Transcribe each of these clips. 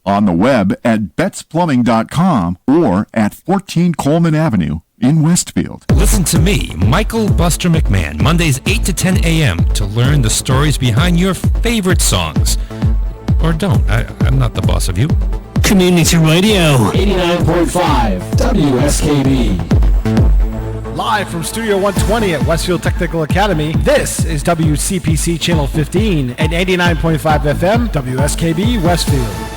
On the web at betsplumbing.com or at 14 Coleman Avenue in Westfield. Listen to me, Michael Buster McMahon, Mondays 8 to 10 a.m. to learn the stories behind your favorite songs. Or don't. I'm not the boss of you. Community Radio. 89.5 WSKB. Live from Studio 120 at Westfield Technical Academy, this is WCPC Channel 15 and 89.5 FM, WSKB Westfield.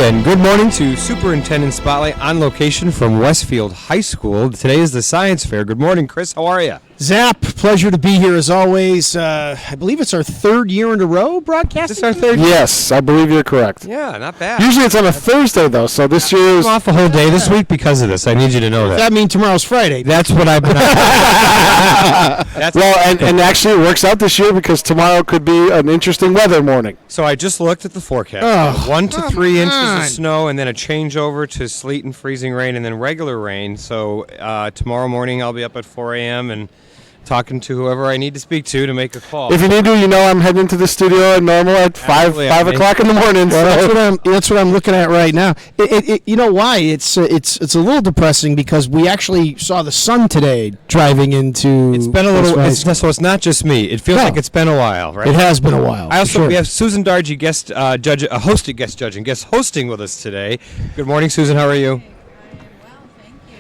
and good morning to Superintendent Spotlight on location from Westfield High School. Today is the Science Fair. Good morning, Chris. How are you? Zap, pleasure to be here as always. I believe it's our third year in a row broadcasting. Is this our third year? Yes, I believe you're correct. Yeah, not bad. Usually it's on a Thursday, though, so this year is... I'm off a whole day this week because of this. I need you to know Does that. that mean tomorrow's Friday? That's what I've been... and actually it works out this year because tomorrow could be an interesting weather morning. So I just looked at the forecast. 1 to 3 inches of snow and then a changeover to sleet and freezing rain and then regular rain. So tomorrow morning I'll be up at 4 a.m. and talking to whoever I need to speak to make a call. If you need to, I'm heading to the studio at normal at 5 o'clock in the morning. Well, that's what I'm looking at right now. You know why? It's a little depressing because we actually saw the sun today driving into. It's been a little. So it's not just me. It feels like it's been a while, right? It has been a while. We have Susan Dargy, guest hosting with us today. Good morning, Susan. How are you?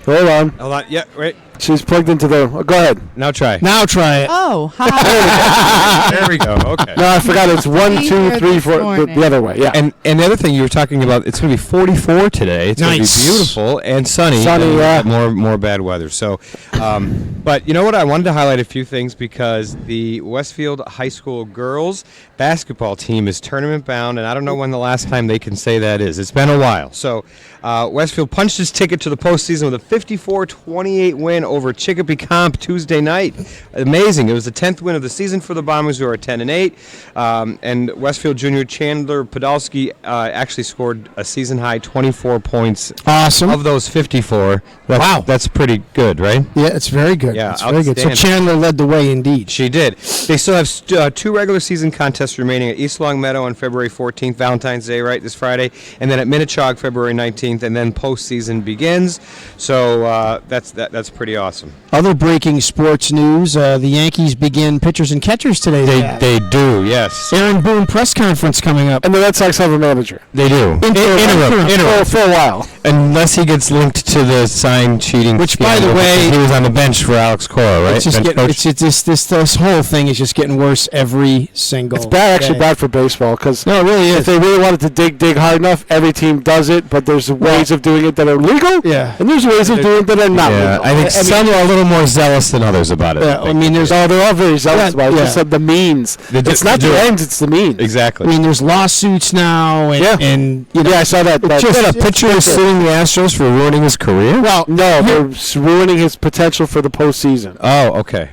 Hold on. Hold on. Yeah, wait. She's plugged into the... go ahead. Now try. Now try it. Oh, hi. There we go. Okay. No, I forgot. It's 1, 2, 3, 4. The other way. Yeah. And the other thing you were talking about, it's going to be 44 today. It's going to be beautiful and sunny. Sunny, yeah. More bad weather. So, but you know what? I wanted to highlight a few things because the Westfield High School girls basketball team is tournament bound, and I don't know when the last time they can say that is. It's been a while. So, Westfield punched its ticket to the postseason with a 54-28 win over Chicopee Comp Tuesday night. Amazing. It was the 10th win of the season for the Bombers, who are 10-8. And Westfield junior Chandler Podolsky actually scored a season-high 24 points. Awesome. Of those 54. Wow. That's pretty good, right? Yeah, it's very good. Yeah, it's very good. So Chandler led the way indeed. She did. They still have 2 regular season contests remaining at East Long Meadow on February 14th, Valentine's Day, right, this Friday, and then at Minnechaug February 19th, and then postseason begins. So that's pretty awesome. Other breaking sports news: the Yankees begin pitchers and catchers today. They do, yes. Aaron Boone press conference coming up, and the Red Sox have a manager. They do. Interim for a while, unless he gets linked to the sign cheating. Which, by the way, he was on the bench for Alex Cora, right? This whole thing is just getting worse every single. It's actually bad for baseball because it really is. If they really wanted to dig hard enough, every team does it. But there's ways of doing it that are legal, and there's ways of doing it that are not legal. I think some are a little more zealous than others about it. Yeah, they're all very zealous about it. Just the means. It's not the ends; it's the means. Exactly. I mean, there's lawsuits now, and I saw that. Just a pitcher is suing the Astros for ruining his career. Well, no, they're ruining his potential for the postseason. Oh, okay.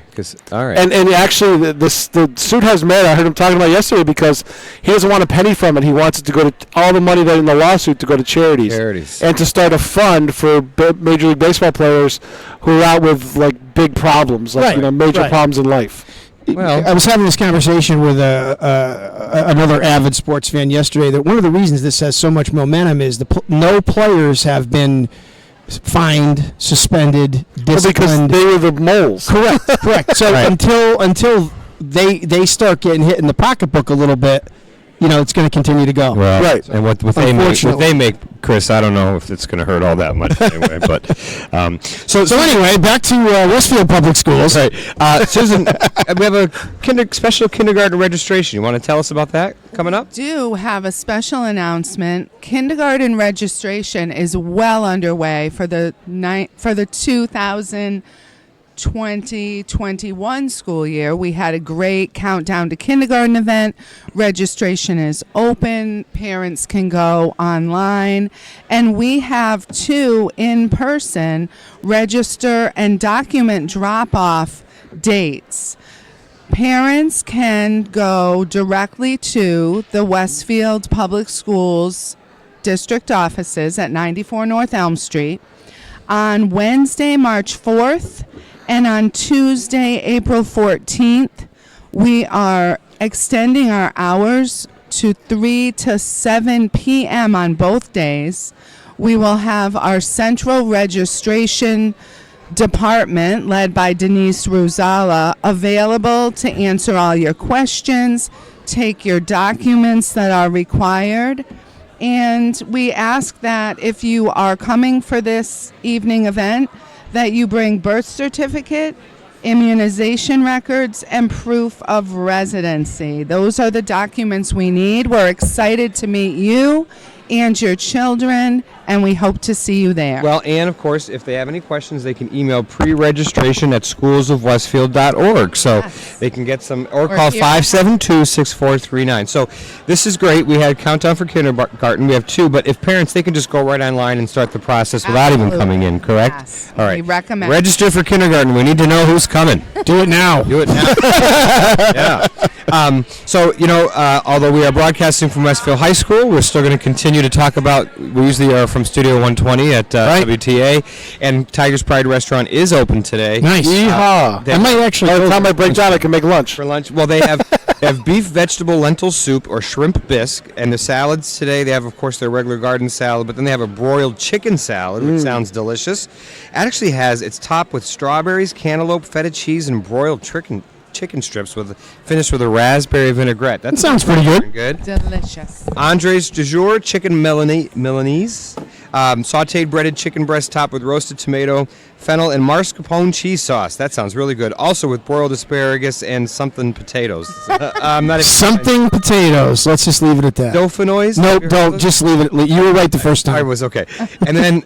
All right. And actually, the suit has merit. I heard him talking about it yesterday because he doesn't want a penny from it. He wants it to go to all the money that in the lawsuit to go to charities. And to start a fund for Major League Baseball players who are out with big problems, major problems in life. Well, I was having this conversation with another avid sports fan yesterday that one of the reasons this has so much momentum is no players have been fined, suspended, disciplined. Because they were the moles. Correct. So until they start getting hit in the pocketbook a little bit, it's going to continue to go. Well, right. And what they make, Chris, I don't know if it's going to hurt all that much anyway. But so anyway, back to Westfield Public Schools. Right. Susan, we have a special kindergarten registration. You want to tell us about that coming up? Do have a special announcement. Kindergarten registration is well underway for the 2021 school year. We had a great countdown to kindergarten event. Registration is open. Parents can go online. And we have 2 in-person register and document drop-off dates. Parents can go directly to the Westfield Public Schools district offices at 94 North Elm Street on Wednesday, March 4th, and on Tuesday, April 14th. We are extending our hours to 3 to 7 p.m. on both days. We will have our central registration department, led by Denise Ruzala, available to answer all your questions, take your documents that are required. And we ask that if you are coming for this evening event, that you bring birth certificate, immunization records, and proof of residency. Those are the documents we need. We're excited to meet you and your children, and we hope to see you there. Well, and of course, if they have any questions, they can email pre-registration at schoolsofwestfield.org. So they can get some, or call 572-6439. So this is great. We had countdown for kindergarten. We have 2, but if parents, they can just go right online and start the process without even coming in, correct? Yes. All right. We recommend. Register for kindergarten. We need to know who's coming. Do it now. Do it now. Yeah. So, although we are broadcasting from Westfield High School, we're still going to continue to talk about, we usually are from Studio 120 at WTA, and Tiger's Pride Restaurant is open today. Nice. Yeehaw. I might actually. By the time I break down, I can make lunch. For lunch. Well, they have beef, vegetable, lentil soup, or shrimp bisque, and the salads today, they have, of course, their regular garden salad, but then they have a broiled chicken salad, which sounds delicious. It actually it's topped with strawberries, cantaloupe, feta cheese, and broiled chicken strips finished with a raspberry vinaigrette. That sounds pretty good. Delicious. Andres du jour, chicken Milanese, sautéed breaded chicken breast topped with roasted tomato, fennel, and mascarpone cheese sauce. That sounds really good. Also with broiled asparagus and something potatoes. Something potatoes. Let's just leave it at that. Dauphinoise? No, don't. Just leave it. You were right the first time. I was okay. And then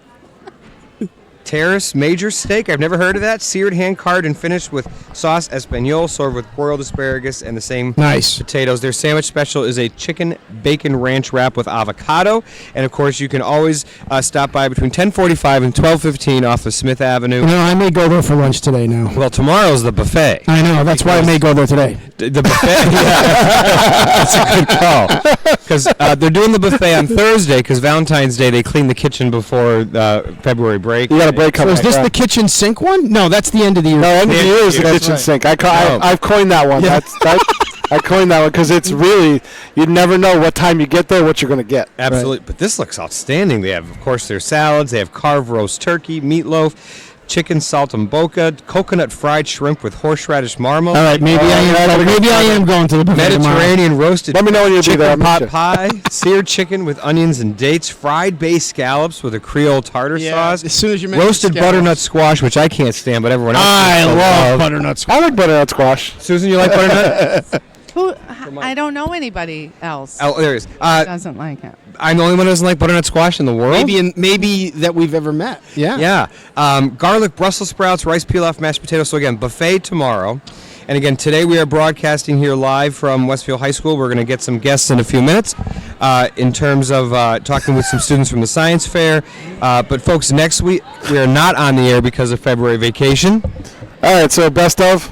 Terrace Major Steak. I've never heard of that. Seared, hand-carved, and finished with sauce espagnole, served with broiled asparagus and the same potatoes. Their sandwich special is a chicken bacon ranch wrap with avocado. And, of course, you can always stop by between 10:45 and 12:15 off of Smith Avenue. I may go there for lunch today now. Well, tomorrow's the buffet. I know. That's why I may go there today. The buffet? Yeah. That's a good call. Because they're doing the buffet on Thursday because Valentine's Day they clean the kitchen before February break. You got a break coming. So is this the kitchen sink one? No, that's the end of the year. No, end of the year is the kitchen sink. I've coined that one. Yeah. I coined that one because it's really, you never know what time you get there, what you're going to get. Absolutely. Right. But this looks outstanding. They have, of course, their salads. They have carved roast turkey, meatloaf, chicken saltimbocca, coconut fried shrimp with horseradish marmalade. All right, maybe I am going to the buffet Mediterranean tomorrow. roasted. Let me know when you'll be there. Pot pie, seared chicken with onions and dates, fried bay scallops with a Creole tartar sauce. As soon as you roasted butternut squash, which I can't stand, but everyone else. I love butternut squash. I like butternut squash. Susan, you like butternut? I don't know anybody else Oh, there it is. doesn't like it. I'm the only one who doesn't like butternut squash in the world. Maybe that we've ever met. Yeah. Yeah. Garlic, Brussels sprouts, rice pilaf, mashed potatoes. So again, buffet tomorrow. And again, today we are broadcasting here live from Westfield High School. We're going to get some guests in a few minutes in terms of talking with some students from the science fair. But folks, next week we are not on the air because of February vacation. All right, so best of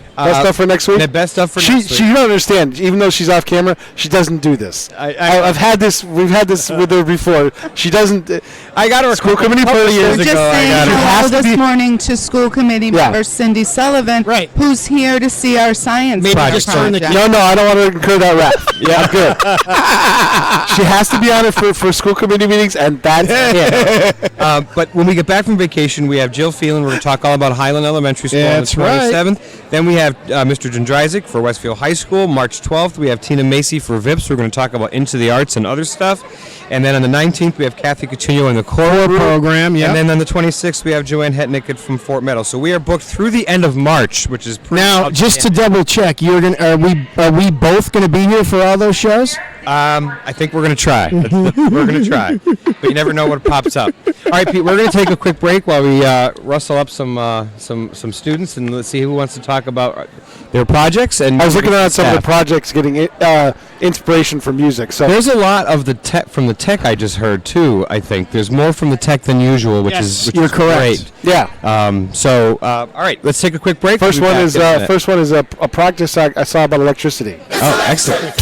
for next week. Best of for next week. She don't understand. Even though she's off camera, she doesn't do this. I've had this. We've had this with her before. She doesn't. I got her school committee person. We're just saying hello this morning to school committee member Cindy Sullivan, who's here to see our science project. No, I don't want to incur that rap. Yeah, I'm good. She has to be on it for school committee meetings, and that's it. But when we get back from vacation, we have Jill Phelan. We're going to talk all about Highland Elementary School on the 27th. Then we have Mr. Jendryzik for Westfield High School. March 12th, we have Tina Macy for VIPS. We're going to talk about Into the Arts and other stuff. And then on the 19th, we have Kathy Coutinho in the core program. Yeah. And then on the 26th, we have Joanne Hetnick from Fort Meadow. So we are booked through the end of March, which is pretty now. Just to double check, are we both going to be here for all those shows? I think we're going to try. We're going to try. But you never know what pops up. All right, Pete, we're going to take a quick break while we rustle up some students, and let's see who wants to talk about their projects. And I was looking at some of the projects getting inspiration from music. So there's a lot of the tech from the tech I just heard too. I think there's more from the tech than usual, which is correct. Great. Yeah. All right, let's take a quick break. First one is a practice I saw about electricity. Oh, excellent.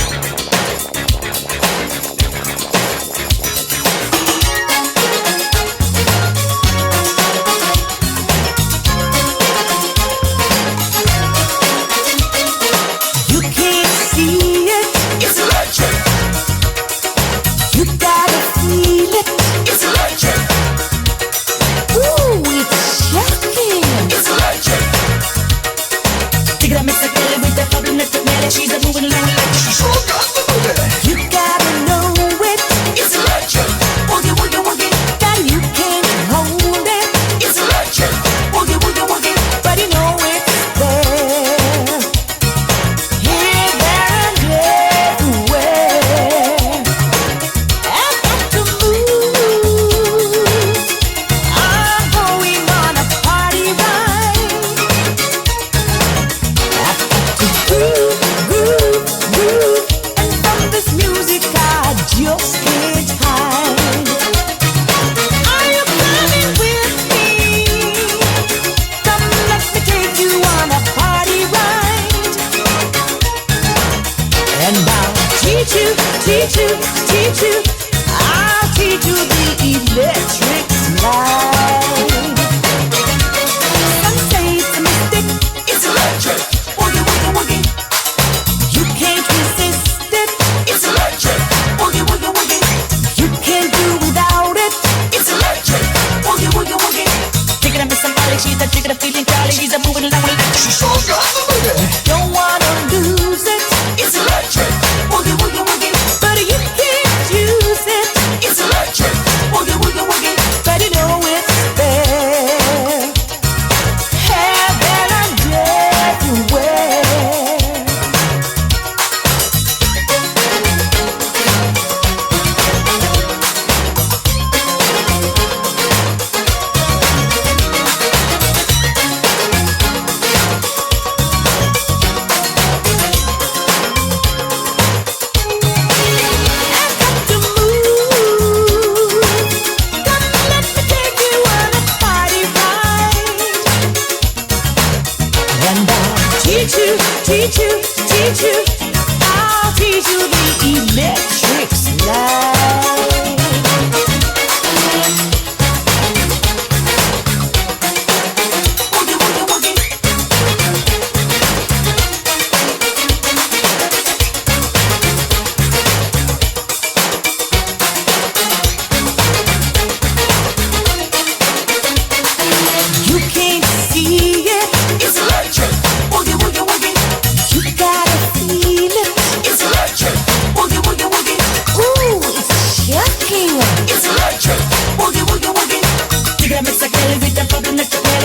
She's a moving along like she's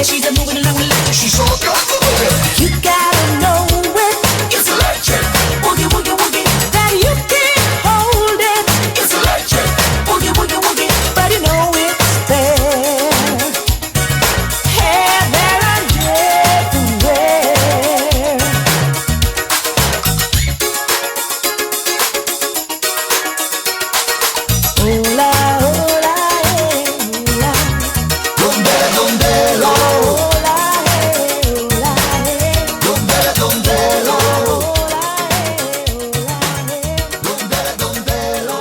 she's a moving along with it. She's so good. You gotta know it. It's electric. Boogie, boogie, boogie. That you can't hold it. It's electric. Boogie, boogie, boogie. But you know it's there. Here, there, and everywhere. Hola, hola, hola. Donde, donde lo. Hola, hola, donde, donde lo. Donde, donde lo.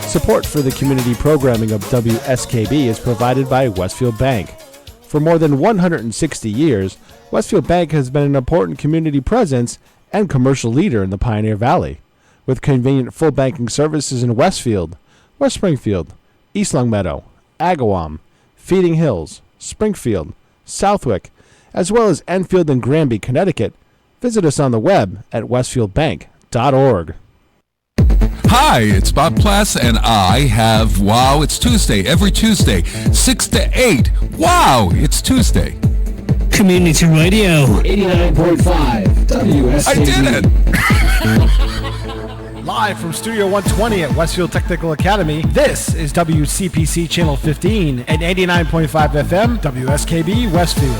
Support for the community programming of WSKB is provided by Westfield Bank. For more than 160 years, Westfield Bank has been an important community presence and commercial leader in the Pioneer Valley, with convenient full banking services in Westfield, West Springfield, East Longmeadow, Agawam, Feeding Hills, Springfield, Southwick, as well as Enfield and Granby, Connecticut. Visit us on the web at westfieldbank.org. Hi, it's Bob Plass, and I have Wow, It's Tuesday, every Tuesday, 6 to 8. Wow, it's Tuesday. Community Radio. 89.5 WSKB. I did it! Live from Studio 120 at Westfield Technical Academy, this is WCPC Channel 15 and 89.5 FM, WSKB Westfield.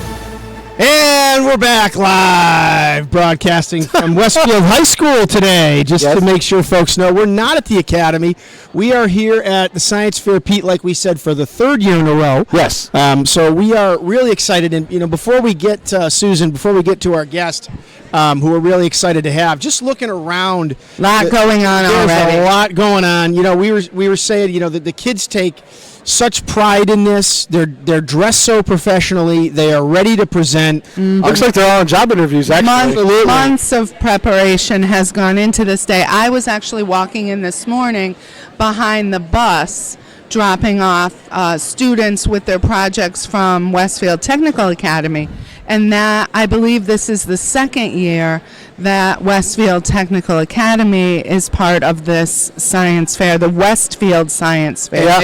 And we're back live, broadcasting from Westfield High School today. Just to make sure folks know, we're not at the Academy. We are here at the Science Fair, Pete, like we said, for the third year in a row. Yes. So we are really excited. And, before we get, Susan, before we get to our guest, who we're really excited to have, just looking around. Lot going on there's already. a lot going on. We were saying, that the kids take such pride in this. They're dressed so professionally. They are ready to present. Looks like they're all in job interviews, actually. Months of preparation has gone into this day. I was actually walking in this morning behind the bus, dropping off students with their projects from Westfield Technical Academy. And that, I believe this is the second year that Westfield Technical Academy is part of this science fair, the Westfield Science Fair. Yeah.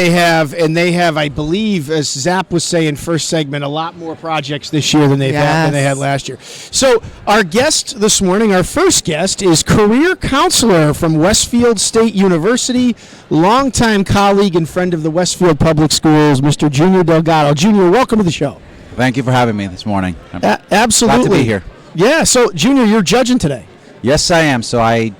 They have, I believe, as Zap was saying first segment, a lot more projects this year than they had last year. So our guest this morning, our first guest, is career counselor from Westfield State University, longtime colleague and friend of the Westfield Public Schools, Mr. Junior Delgado. Junior, welcome to the show. Thank you for having me this morning. I'm absolutely. glad to be here. Yeah, so Junior, you're judging today. Yes, I am. So I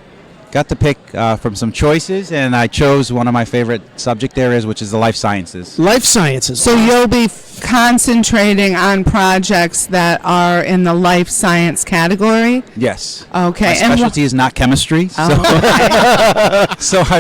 got to pick from some choices, and I chose one of my favorite subject areas, which is the life sciences. Life sciences. So you'll be concentrating on projects that are in the life science category? Yes. Okay. My specialty is not chemistry, so Okay. so I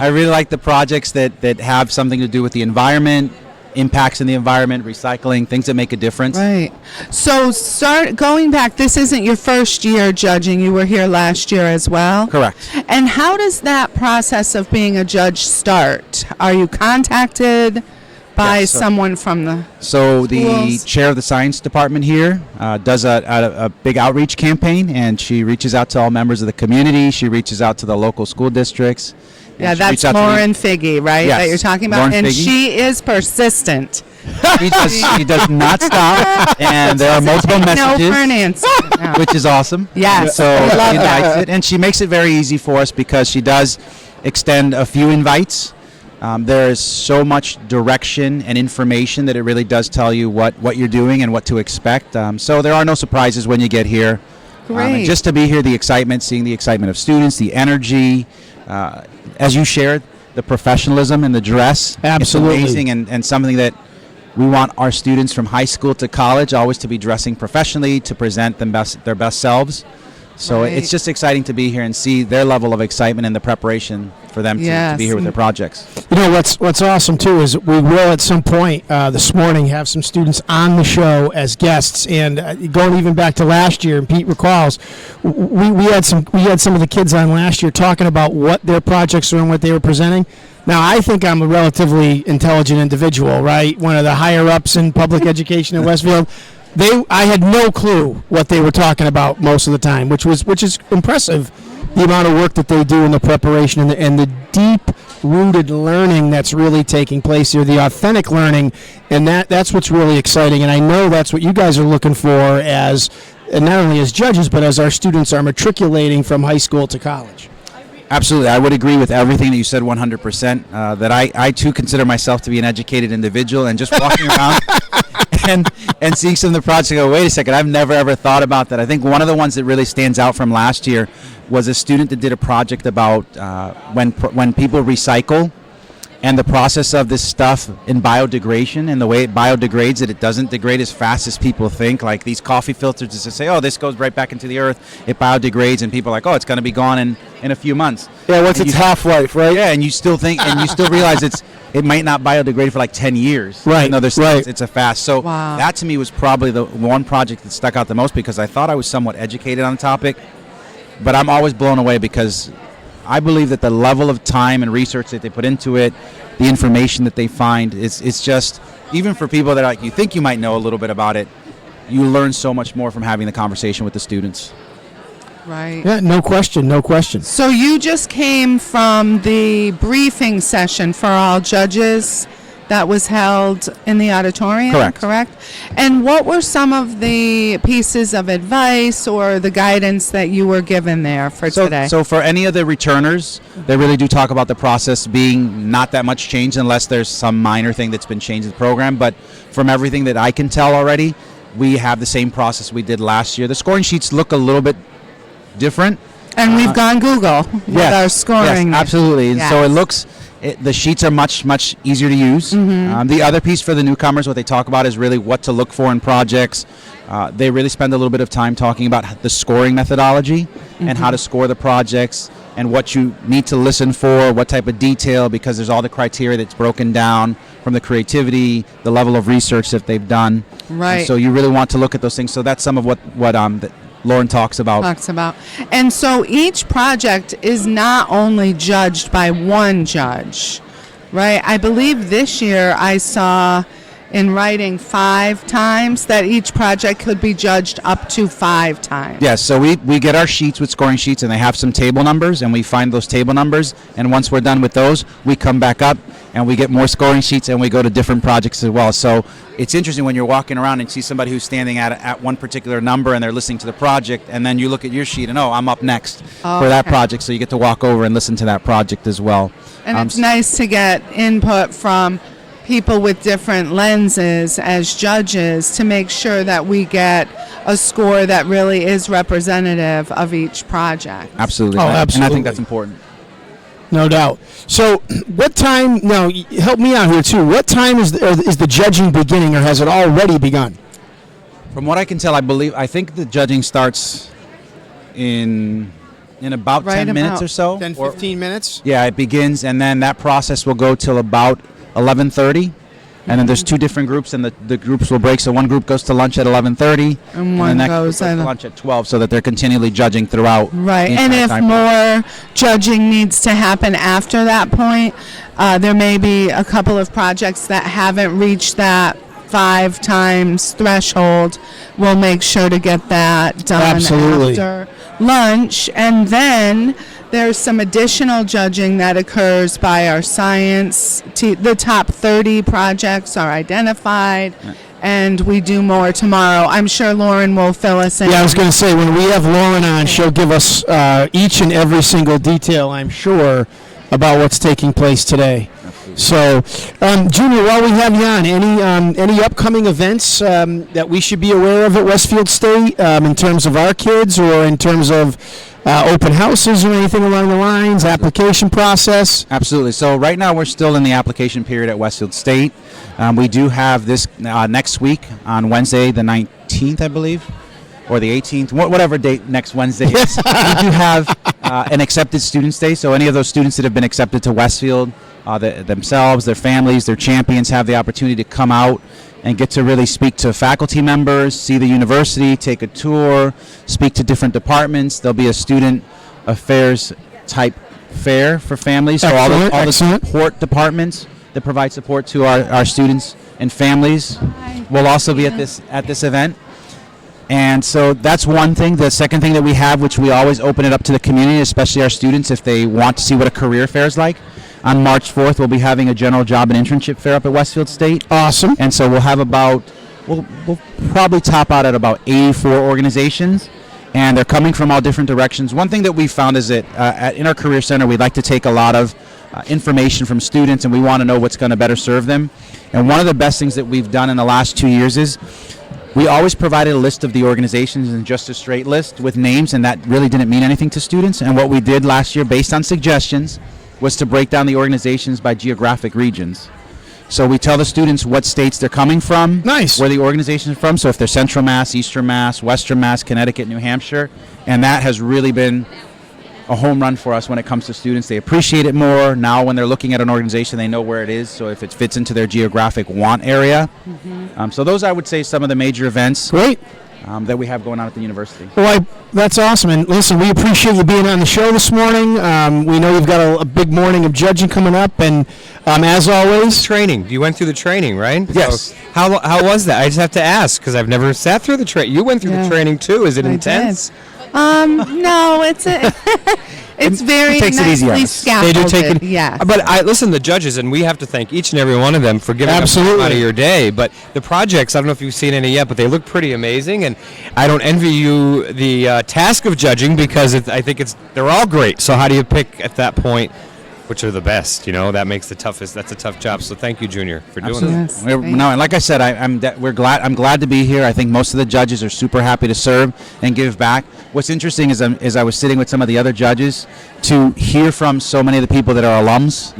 really like the projects that have something to do with the environment, impacts in the environment, recycling, things that make a difference. Right. So start going back. This isn't your first year judging. You were here last year as well. Correct. And how does that process of being a judge start? Are you contacted by someone from the So the schools? chair of the science department here does a big outreach campaign, and she reaches out to all members of the community. She reaches out to the local school districts. Yeah, that's Lauren Figge, right? Yes, That you're talking about? Lauren and Figge. she is persistent. She does not stop, and there are multiple No messages, for an answer. No. which is awesome. Yes, So I love she that. invites it, and she makes it very easy for us because she does extend a few invites. There is so much direction and information that it really does tell you what you're doing and what to expect. So there are no surprises when you get here. Great. And just to be here, the excitement, seeing the excitement of students, the energy, as you shared, the professionalism and the dress. Absolutely. It's amazing and something that we want our students from high school to college always to be dressing professionally, to present their best selves. So Right. it's just exciting to be here and see their level of excitement and the preparation for them to be here with their projects. What's awesome too is we will at some point this morning have some students on the show as guests, and going even back to last year, and Pete recalls, we had some of the kids on last year talking about what their projects were and what they were presenting. Now, I think I'm a relatively intelligent individual, right? One of the higher ups in public education in Westfield. I had no clue what they were talking about most of the time, which is impressive. The amount of work that they do in the preparation and the deep rooted learning that's really taking place here, the authentic learning, and that's what's really exciting. And I know that's what you guys are looking for as not only as judges, but as our students are matriculating from high school to college. Absolutely. I would agree with everything that you said 100%. That I too consider myself to be an educated individual, and just walking around and seeing some of the projects, I go, wait a second, I've never ever thought about that. I think one of the ones that really stands out from last year was a student that did a project about when people recycle and the process of this stuff in biodegradation, and the way it biodegrades, that it doesn't degrade as fast as people think. Like these coffee filters, just to say, oh, this goes right back into the earth, it biodegrades, and people are like, oh, it's going to be gone in a few months. Yeah, once it's half-life, right? Yeah, and you still think, and you still realize it might not biodegrade for like 10 years. Right, right. It's a fast. So that to me was probably the one project that stuck out the most, because I thought I was somewhat educated on the topic, but I'm always blown away because I believe that the level of time and research that they put into it, the information that they find, it's just, even for people that are like, you think you might know a little bit about it, you learn so much more from having the conversation with the students. Right. Yeah, no question, no question. So you just came from the briefing session for all judges that was held in the auditorium, correct? And what were some of the pieces of advice or the guidance that you were given there for today? So for any of the returners, they really do talk about the process being not that much changed unless there's some minor thing that's been changed in the program. But from everything that I can tell already, we have the same process we did last year. The scoring sheets look a little bit different. And we've gone Google with our scoring. Yes, absolutely. And so it looks... the sheets are much, much easier to use. The other piece for the newcomers, what they talk about is really what to look for in projects. They really spend a little bit of time talking about the scoring methodology and how to score the projects and what you need to listen for, what type of detail, because there's all the criteria that's broken down from the creativity, the level of research that they've done. Right. And so you really want to look at those things. So that's some of what Lauren talks about. And so each project is not only judged by one judge, right? I believe this year I saw in writing 5 times that each project could be judged up to 5 times. Yes, so we get our sheets with scoring sheets, and they have some table numbers, and we find those table numbers, and once we're done with those, we come back up and we get more scoring sheets, and we go to different projects as well. So it's interesting when you're walking around and see somebody who's standing at one particular number and they're listening to the project, and then you look at your sheet and, I'm up next for that project. So you get to walk over and listen to that project as well. And it's nice to get input from people with different lenses as judges to make sure that we get a score that really is representative of each project. Absolutely. Oh, absolutely. And I think that's important. No doubt. So, what time? Now, help me out here too. What time is the judging beginning, or has it already begun? From what I can tell, I think the judging starts in about 10 minutes or so. 10, 15 minutes. Yeah, it begins, and then that process will go till about 11:30. And then there's 2 different groups, and the groups will break. So one group goes to lunch at 11:30, and one goes to lunch at 12, so that they're continually judging throughout. Right, and if more judging needs to happen after that point, there may be a couple of projects that haven't reached that 5 times threshold. We'll make sure to get that done after lunch, and then there's some additional judging that occurs by our science. The top 30 projects are identified, and we do more tomorrow. I'm sure Lauren will fill us in. Yeah, I was going to say, when we have Lauren on, she'll give us each and every single detail, I'm sure, about what's taking place today. So, Junior, while we have you on, any upcoming events that we should be aware of at Westfield State in terms of our kids, or in terms of open houses or anything along the lines, application process? Absolutely. So right now we're still in the application period at Westfield State. We do have this next week on Wednesday, the 19th, I believe, or the 18th, whatever date next Wednesday is. We do have an accepted students day. So any of those students that have been accepted to Westfield, themselves, their families, their champions, have the opportunity to come out and get to really speak to faculty members, see the university, take a tour, speak to different departments. There'll be a student affairs type fair for families. So all the support departments that provide support to our students and families will also be at this event. And so that's one thing. The second thing that we have, which we always open it up to the community, especially our students, if they want to see what a career fair is like, on March 4th, we'll be having a general job and internship fair up at Westfield State. Awesome. And so we'll have we'll probably top out at about 84 organizations, and they're coming from all different directions. One thing that we found is that in our Career Center, we'd like to take a lot of information from students, and we want to know what's going to better serve them. And one of the best things that we've done in the last 2 years is we always provided a list of the organizations and just a straight list with names, and that really didn't mean anything to students. And what we did last year, based on suggestions, was to break down the organizations by geographic regions. So we tell the students what states they're coming from, Nice. where the organizations are from. So if they're Central Mass, Eastern Mass, Western Mass, Connecticut, New Hampshire, and that has really been a home run for us when it comes to students. They appreciate it more. Now when they're looking at an organization, they know where it is, so if it fits into their geographic want area. So those, I would say, some of the major events Great. that we have going on at the university. Well, that's awesome. And listen, we appreciate you being on the show this morning. We know you've got a big morning of judging coming up, and as always, Training. You went through the training, right? Yes. So how was that? I just have to ask because I've never sat through the training. You went through the training too. Is it intense? No, it's very takes it easy on nicely us. scaffolded. They do take it. Yes. But I listen to the judges, and we have to thank each and every one of them for giving up time Absolutely. out of your day. But the projects, I don't know if you've seen any yet, but they look pretty amazing. And I don't envy you the task of judging because I think they're all great. So how do you pick at that point which are the best? You know, that makes that's a tough job. So thank you, Junior, for doing that. Yes, No, thank and like I said, I'm glad to be here. I think most of the judges are super happy to serve and give back. What's interesting is I was sitting with some of the other judges to hear from so many of the people that are alums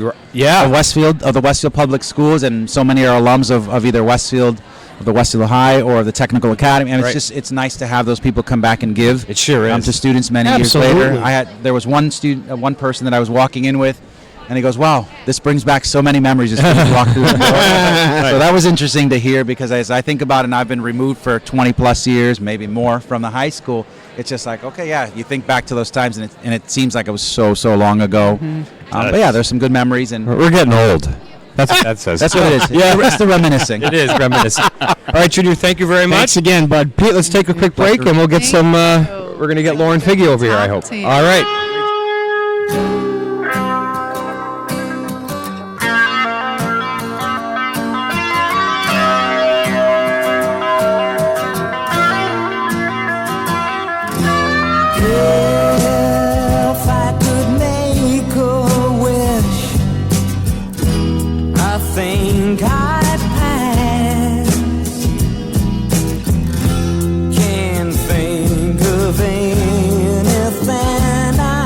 of the Westfield Public Schools, and so many are alums of either Westfield, of the Westfield High, or the Technical Academy. And it's nice to have those people come back and give. It sure is. To students many Absolutely. years later. There was one person that I was walking in with, and he goes, "Wow, this brings back so many memories." As students walk through the door. So that was interesting to hear, because as I think about it, and I've been removed for 20 plus years, maybe more, from the high school. It's just like, okay, yeah, you think back to those times, and it seems like it was so long ago. But yeah, there's some good memories, and We're getting old. That's what that says. that's what it is. Yeah, it's the reminiscing. It is reminiscent. All right, Junior, thank you very much. thanks again, bud. Pete, let's take a quick break, and we'll get Thank some. you. We're going to get Lauren Figge over here, I hope. Talk to you. All right. If I could make a wish, I think I'd pass. Can't think of anything I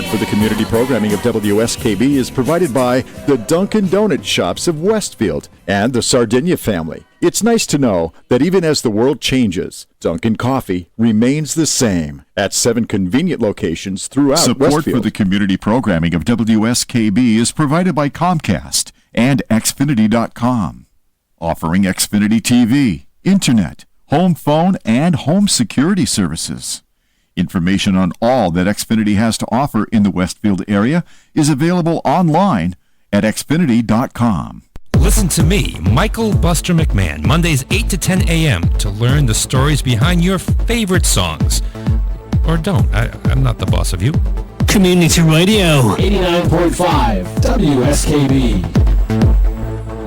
for the community programming of WSKB is provided by the Dunkin' Donut Shops of Westfield and the Sardinia family. It's nice to know that even as the world changes, Dunkin' Coffee remains the same at 7 convenient locations throughout Support Westfield. For the community programming of WSKB is provided by Comcast and Xfinity.com, offering Xfinity TV, Internet, home phone, and home security services. Information on all that Xfinity has to offer in the Westfield area is available online at Xfinity.com. Listen to me, Michael Buster McMahon, Mondays 8 to 10 a.m. to learn the stories behind your favorite songs. Or don't. I'm not the boss of you. Community Radio. 89.5 WSKB.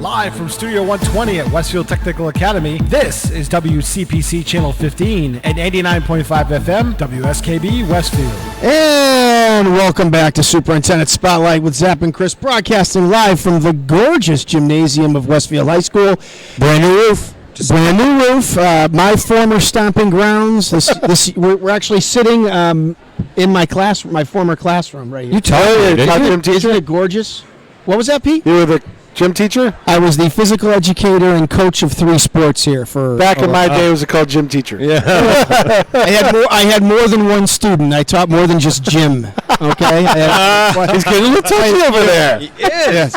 Live from Studio 120 at Westfield Technical Academy, this is WCPC Channel 15 and 89.5 FM, WSKB Westfield. And welcome back to Superintendent Spotlight with Zap and Chris, broadcasting live from the gorgeous gymnasium of Westfield High School. Brand new roof. My former stomping grounds. We're actually sitting in my class, my former classroom right here. You tell me, Isn't it gorgeous? What was that, Pete? You were the gym teacher? I was the physical educator and coach of 3 sports here for. Back in my day, it was called gym teacher. Yeah. I had more than one student. I taught more than just gym. Okay. He's getting a little touchy over there. Yes.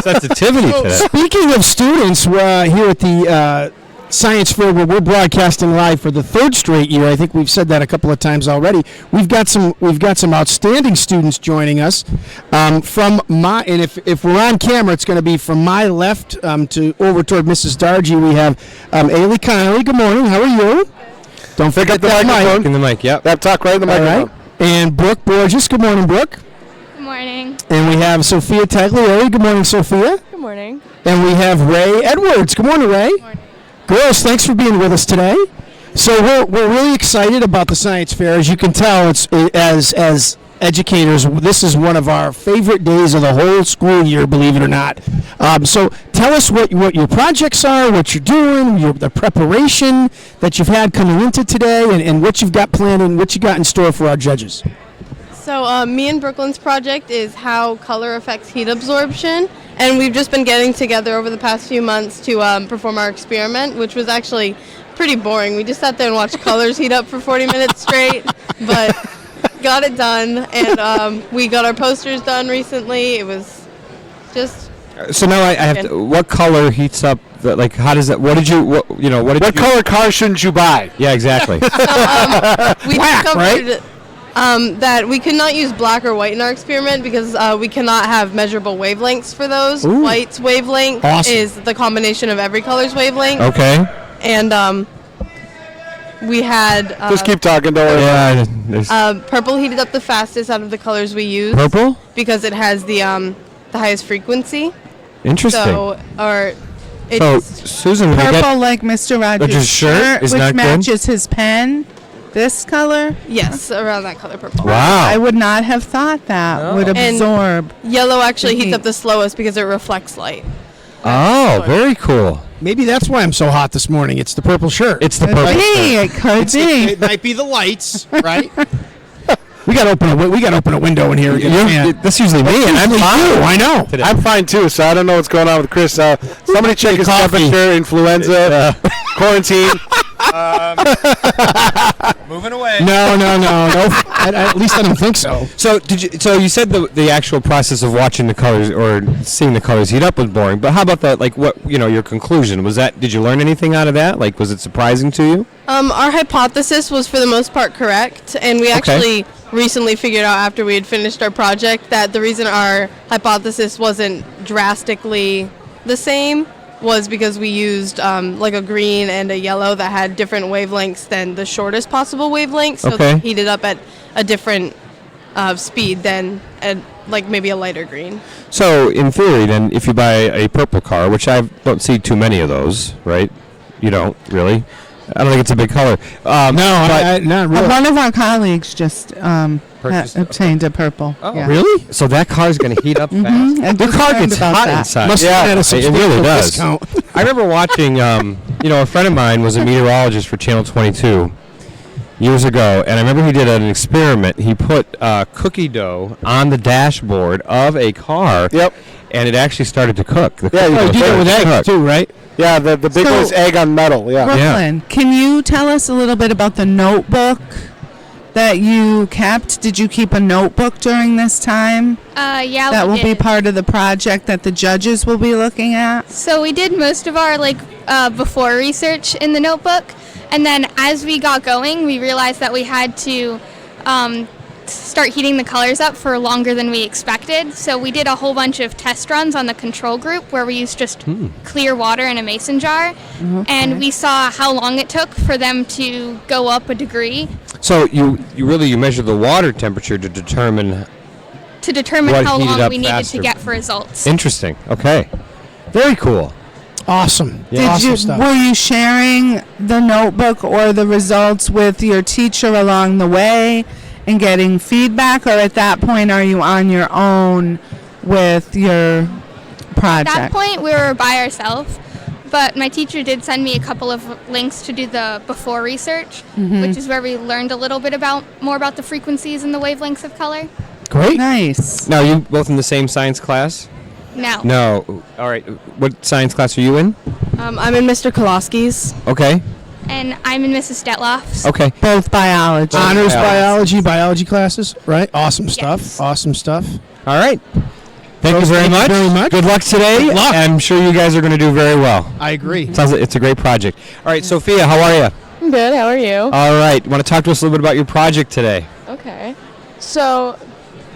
Sensitivity to that. Speaking of students, we're here at the Science Fair, where we're broadcasting live for the 3rd straight year. I think we've said that a couple of times already. We've got some outstanding students joining us. And if we're on camera, it's going to be from my left to over toward Mrs. Dargy. We have Ailey Connolly. Good morning. How are you? Don't forget that mic. In the mic, yep. That talk right in the microphone. Right. And Brooke Borges. Good morning, Brooke. Good morning. And we have Sophia Taglieri. Good morning, Sophia. Good morning. And we have Ray Edwards. Good morning, Ray. Good morning. Girls, thanks for being with us today. So we're really excited about the Science Fair. As you can tell, as educators, this is one of our favorite days of the whole school year, believe it or not. So tell us what your projects are, what you're doing, the preparation that you've had coming into today, and what you've got planned and what you got in store for our judges. So me and Brooklyn's project is how color affects heat absorption, and we've just been getting together over the past few months to perform our experiment, which was actually pretty boring. We just sat there and watched colors heat up for 40 minutes straight, but got it done, and we got our posters done recently. It was just... So now I have to, what color heats up, how does that, what color car shouldn't you buy? Yeah, exactly. We Black, discovered that we could not use black or white in our experiment because we cannot have measurable wavelengths for those. Ooh. White's wavelength is the combination of every color's wavelength. Okay. And we had... Just keep talking, don't worry. Yeah, purple heated up the fastest out of the colors we used. Purple? Because it has the highest frequency. Interesting. Purple, Susan, like Mr. Rogers' shirt, is which not good? matches his pen. This color? Yes, around that color, purple. Wow. I would not have thought that would absorb. And yellow actually the heats up heat. the slowest because it reflects light. Oh, very cool. Maybe that's why I'm so hot this morning. It's the purple shirt. It's the purple shirt. It could be. It might be the lights, right? We got to open a window in here. That's usually me, and I'm fine. I know. Today. I'm fine too, so I don't know what's going on with Chris. Somebody check his temperature, influenza, quarantine. Moving away. No. At least I don't think so. So you said the actual process of watching the colors or seeing the colors heat up was boring, but how about your conclusion? Did you learn anything out of that? Was it surprising to you? Our hypothesis was for the most part correct, and we actually recently figured out after we had finished our project that the reason our hypothesis wasn't drastically the same was because we used a green and a yellow that had different wavelengths than the shortest possible wavelength, so they heated up at a different speed than maybe a lighter green. So in theory, then, if you buy a purple car, which I don't see too many of those, right? You don't really. I don't think it's a big color. Not really. One of our colleagues just obtained a purple. Oh, yeah. really? So that car is going to heat up fast. And Your car gets hot inside. It really does. Discount. I remember watching. A friend of mine was a meteorologist for Channel 22, years ago, and I remember he did an experiment. He put cookie dough on the dashboard of a car. Yep. And it actually started to cook. The Yeah, cookie you dough did it with started to eggs cook. too, right? Yeah, the big one is egg on metal. Yeah. Brooklyn, can you tell us a little bit about the notebook that you kept? Did you keep a notebook during this time? Yeah, That we will be did. part of the project that the judges will be looking at? So we did most of our before research in the notebook, and then as we got going, we realized that we had to start heating the colors up for longer than we expected. So we did a whole bunch of test runs on the control group where we used just clear water in a mason jar, and we saw how long it took for them to go up a degree So you measure the water temperature to determine what how heated long up we needed faster. to get for results. Interesting. Okay. Very cool. Awesome. Yeah. Awesome stuff. Were you sharing the notebook or the results with your teacher along the way and getting feedback, or at that point are you on your own with your project? At that point, we were by ourselves, but my teacher did send me a couple of links to do the before research, which is where we learned a little bit more about the frequencies and the wavelengths of color. Great. Nice. Now, are you both in the same science class? No. No. All right. What science class are you in? I'm in Mr. Kolosky's. Okay. And I'm in Mrs. Stetloff's. Okay. Both biology. Honors biology classes, right? Awesome stuff. Awesome stuff. All right. Thank you Rose, very much. very much. Good luck today. Good luck. I'm sure you guys are going to do very well. I agree. Sounds like it's a great project. All right, Sophia, how are you? I'm good. How are you? All right. Want to talk to us a little bit about your project today? Okay. So,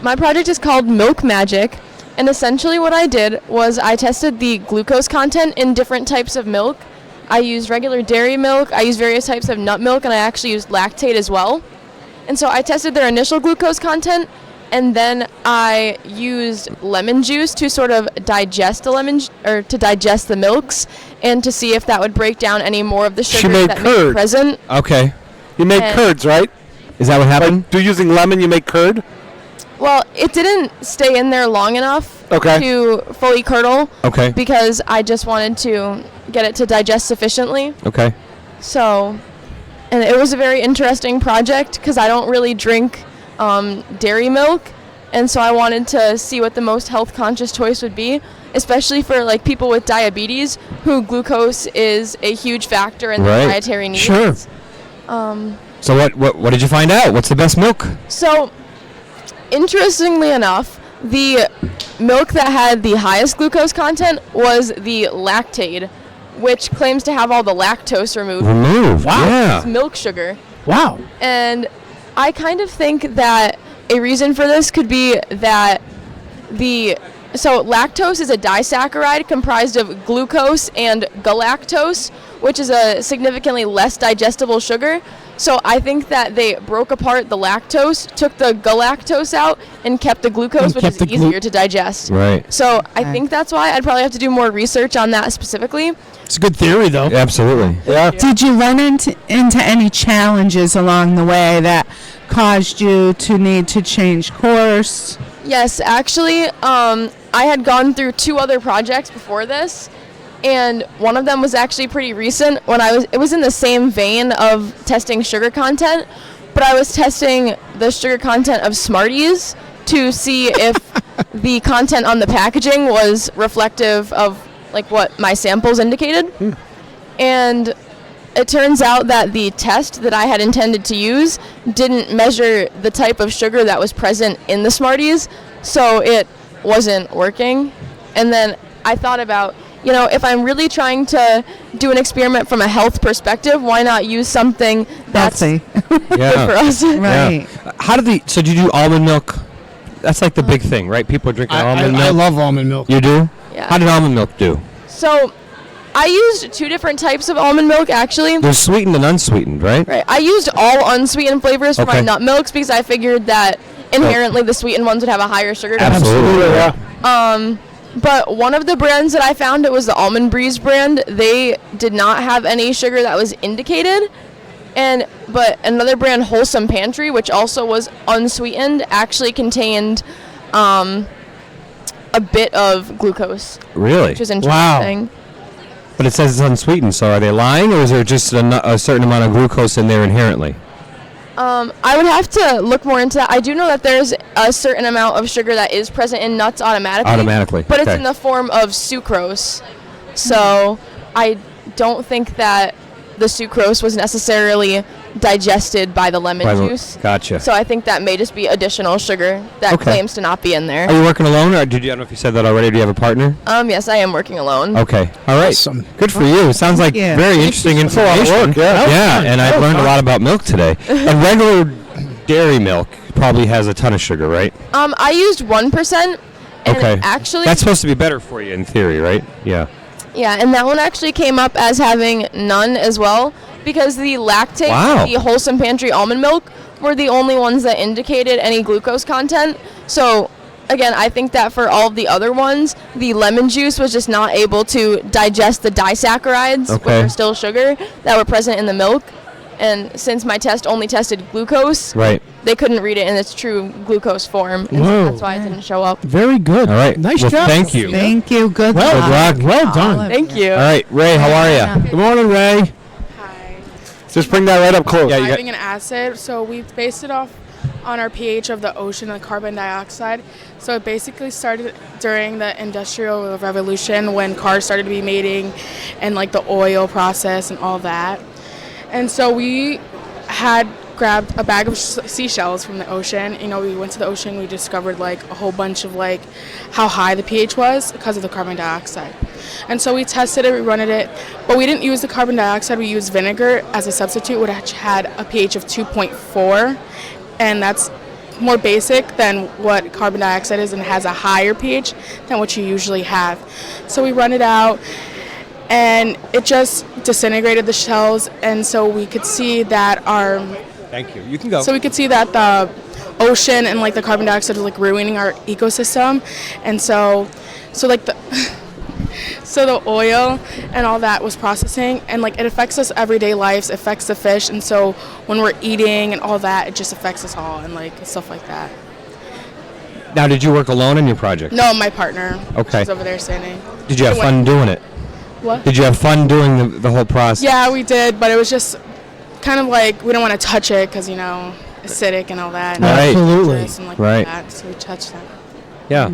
my project is called Milk Magic, and essentially what I did was I tested the glucose content in different types of milk. I used regular dairy milk, I used various types of nut milk, and I actually used lactate as well. And so I tested their initial glucose content, and then I used lemon juice to sort of digest to digest the milks, and to see if that would break down any more of the She sugar made that may be curd. present. Okay. You make And- curds, right? Is that what happened? Do using lemon, you make curd? Well, it didn't stay in there long enough to fully curdle. Okay. Because I just wanted to get it to digest sufficiently. Okay. So, and it was a very interesting project because I don't really drink dairy milk, and so I wanted to see what the most health conscious choice would be, especially for like people with diabetes who glucose is a huge factor in their dietary needs. Sure. So what did you find out? What's the best milk? So, interestingly enough, the milk that had the highest glucose content was the lactate, which claims to have all the lactose removed. Wow. Yeah. It's milk sugar. Wow. And I kind of think that a reason for this could be that so lactose is a disaccharide comprised of glucose and galactose, which is a significantly less digestible sugar. So I think that they broke apart the lactose, took the galactose out, and kept the glucose, which is easier to digest. Right. So I think that's why I'd probably have to do more research on that specifically. It's a good theory, though. Absolutely. Yeah. Did you run into any challenges along the way that caused you to need to change course? Yes, actually, I had gone through 2 other projects before this, and one of them was actually pretty recent. It was in the same vein of testing sugar content, but I was testing the sugar content of Smarties to see if the content on the packaging was reflective of like what my samples indicated. And it turns out that the test that I had intended to use didn't measure the type of sugar that was present in the Smarties, so it wasn't working. And then I thought about, if I'm really trying to do an experiment from a health perspective, why not use something that's good for us? Right. How so did you do almond milk? That's like the big thing, right? People are drinking almond milk. I love almond milk. You do? Yeah. How did almond milk do? So I used 2 different types of almond milk, actually. There's sweetened and unsweetened, right? Right. I used all unsweetened flavors for my nut milks because I figured that inherently the sweetened ones would have a higher sugar content. Absolutely, yeah. But one of the brands that I found, it was the Almond Breeze brand. They did not have any sugar that was indicated. But another brand, Wholesome Pantry, which also was unsweetened, actually contained a bit of glucose. Really? Which was interesting. But it says it's unsweetened, so are they lying, or is there just a certain amount of glucose in there inherently? I would have to look more into that. I do know that there's a certain amount of sugar that is present in nuts automatically. But it's okay. in the form of sucrose. So I don't think that the sucrose was necessarily digested by the lemon juice. Gotcha. So I think that may just be additional sugar that Okay. claims to not be in there. Are you working alone, or I don't know if you said that already? Do you have a partner? Yes, I am working alone. Okay. All right. Awesome. Good for you. Sounds like Yeah. very interesting It's a lot of information. work, yeah. Yeah, and I've learned a lot about milk today. And regular dairy milk probably has a ton of sugar, right? I used 1%. And Okay. actually, That's supposed to be better for you in theory, right? Yeah. yeah, and that one actually came up as having none as well, because the lactate, Wow. the Wholesome Pantry almond milk, were the only ones that indicated any glucose content. So, again, I think that for all of the other ones, the lemon juice was just not able to digest the disaccharides, which Okay. are still sugar, that were present in the milk. And since my test only tested glucose, Right. they couldn't read it in its true glucose form, and Whoa. so that's why it didn't show up. Very good. All right. Nice Well, job. thank you. Thank you. Good Well, luck. well done. Thank you. All right, Ray, how are you? Good morning, Ray. Just bring that right up close. Yeah, you got- Driving an acid, so we based it off on our pH of the ocean and carbon dioxide. So it basically started during the Industrial Revolution when cars started to be mating and like the oil process and all that. And so we had grabbed a bag of seashells from the ocean. You know, we went to the ocean, we discovered like a whole bunch of like how high the pH was because of the carbon dioxide. And so we tested it, we running it, but we didn't use the carbon dioxide, we used vinegar as a substitute, which had a pH of 2.4, and that's more basic than what carbon dioxide is and has a higher pH than what you usually have. So we run it out, and it just disintegrated the shells, and so we could see that our Thank you. You can go. so we could see that the ocean and like the carbon dioxide was like ruining our ecosystem, and so like the so the oil and all that was processing, and like it affects us everyday lives, affects the fish, and so when we're eating and all that, it just affects us all and like stuff like that. Now, did you work alone in your project? No, my partner. Okay. She's over there standing. Did you have She fun went- doing it? What? Did you have fun doing the whole process? Yeah, we did, but it was just kind of like we don't want to touch it because you know acidic and all that. And Right. Absolutely. dangerous and like Right. that, so we touched that. Yeah.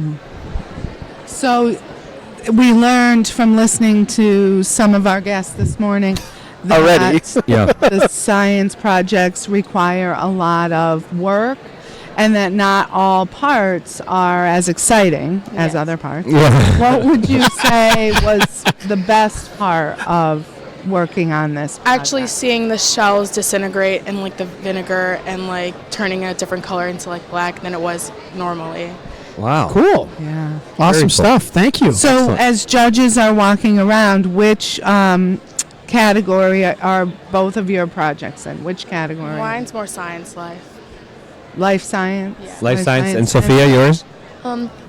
So we learned from listening to some of our guests this morning that Already. Yeah. the science projects require a lot of work and that not all parts are as exciting as other parts. What would you say was the best part of working on this Actually, project? seeing the shells disintegrate and like the vinegar and like turning a different color into like black than it was normally. Wow. Cool. Yeah. Awesome cool. stuff. Thank you. So, Excellent. as judges are walking around, which category are both of your projects in? Which category? Mine's more science life. Life science. Life science. And Sophia, yours?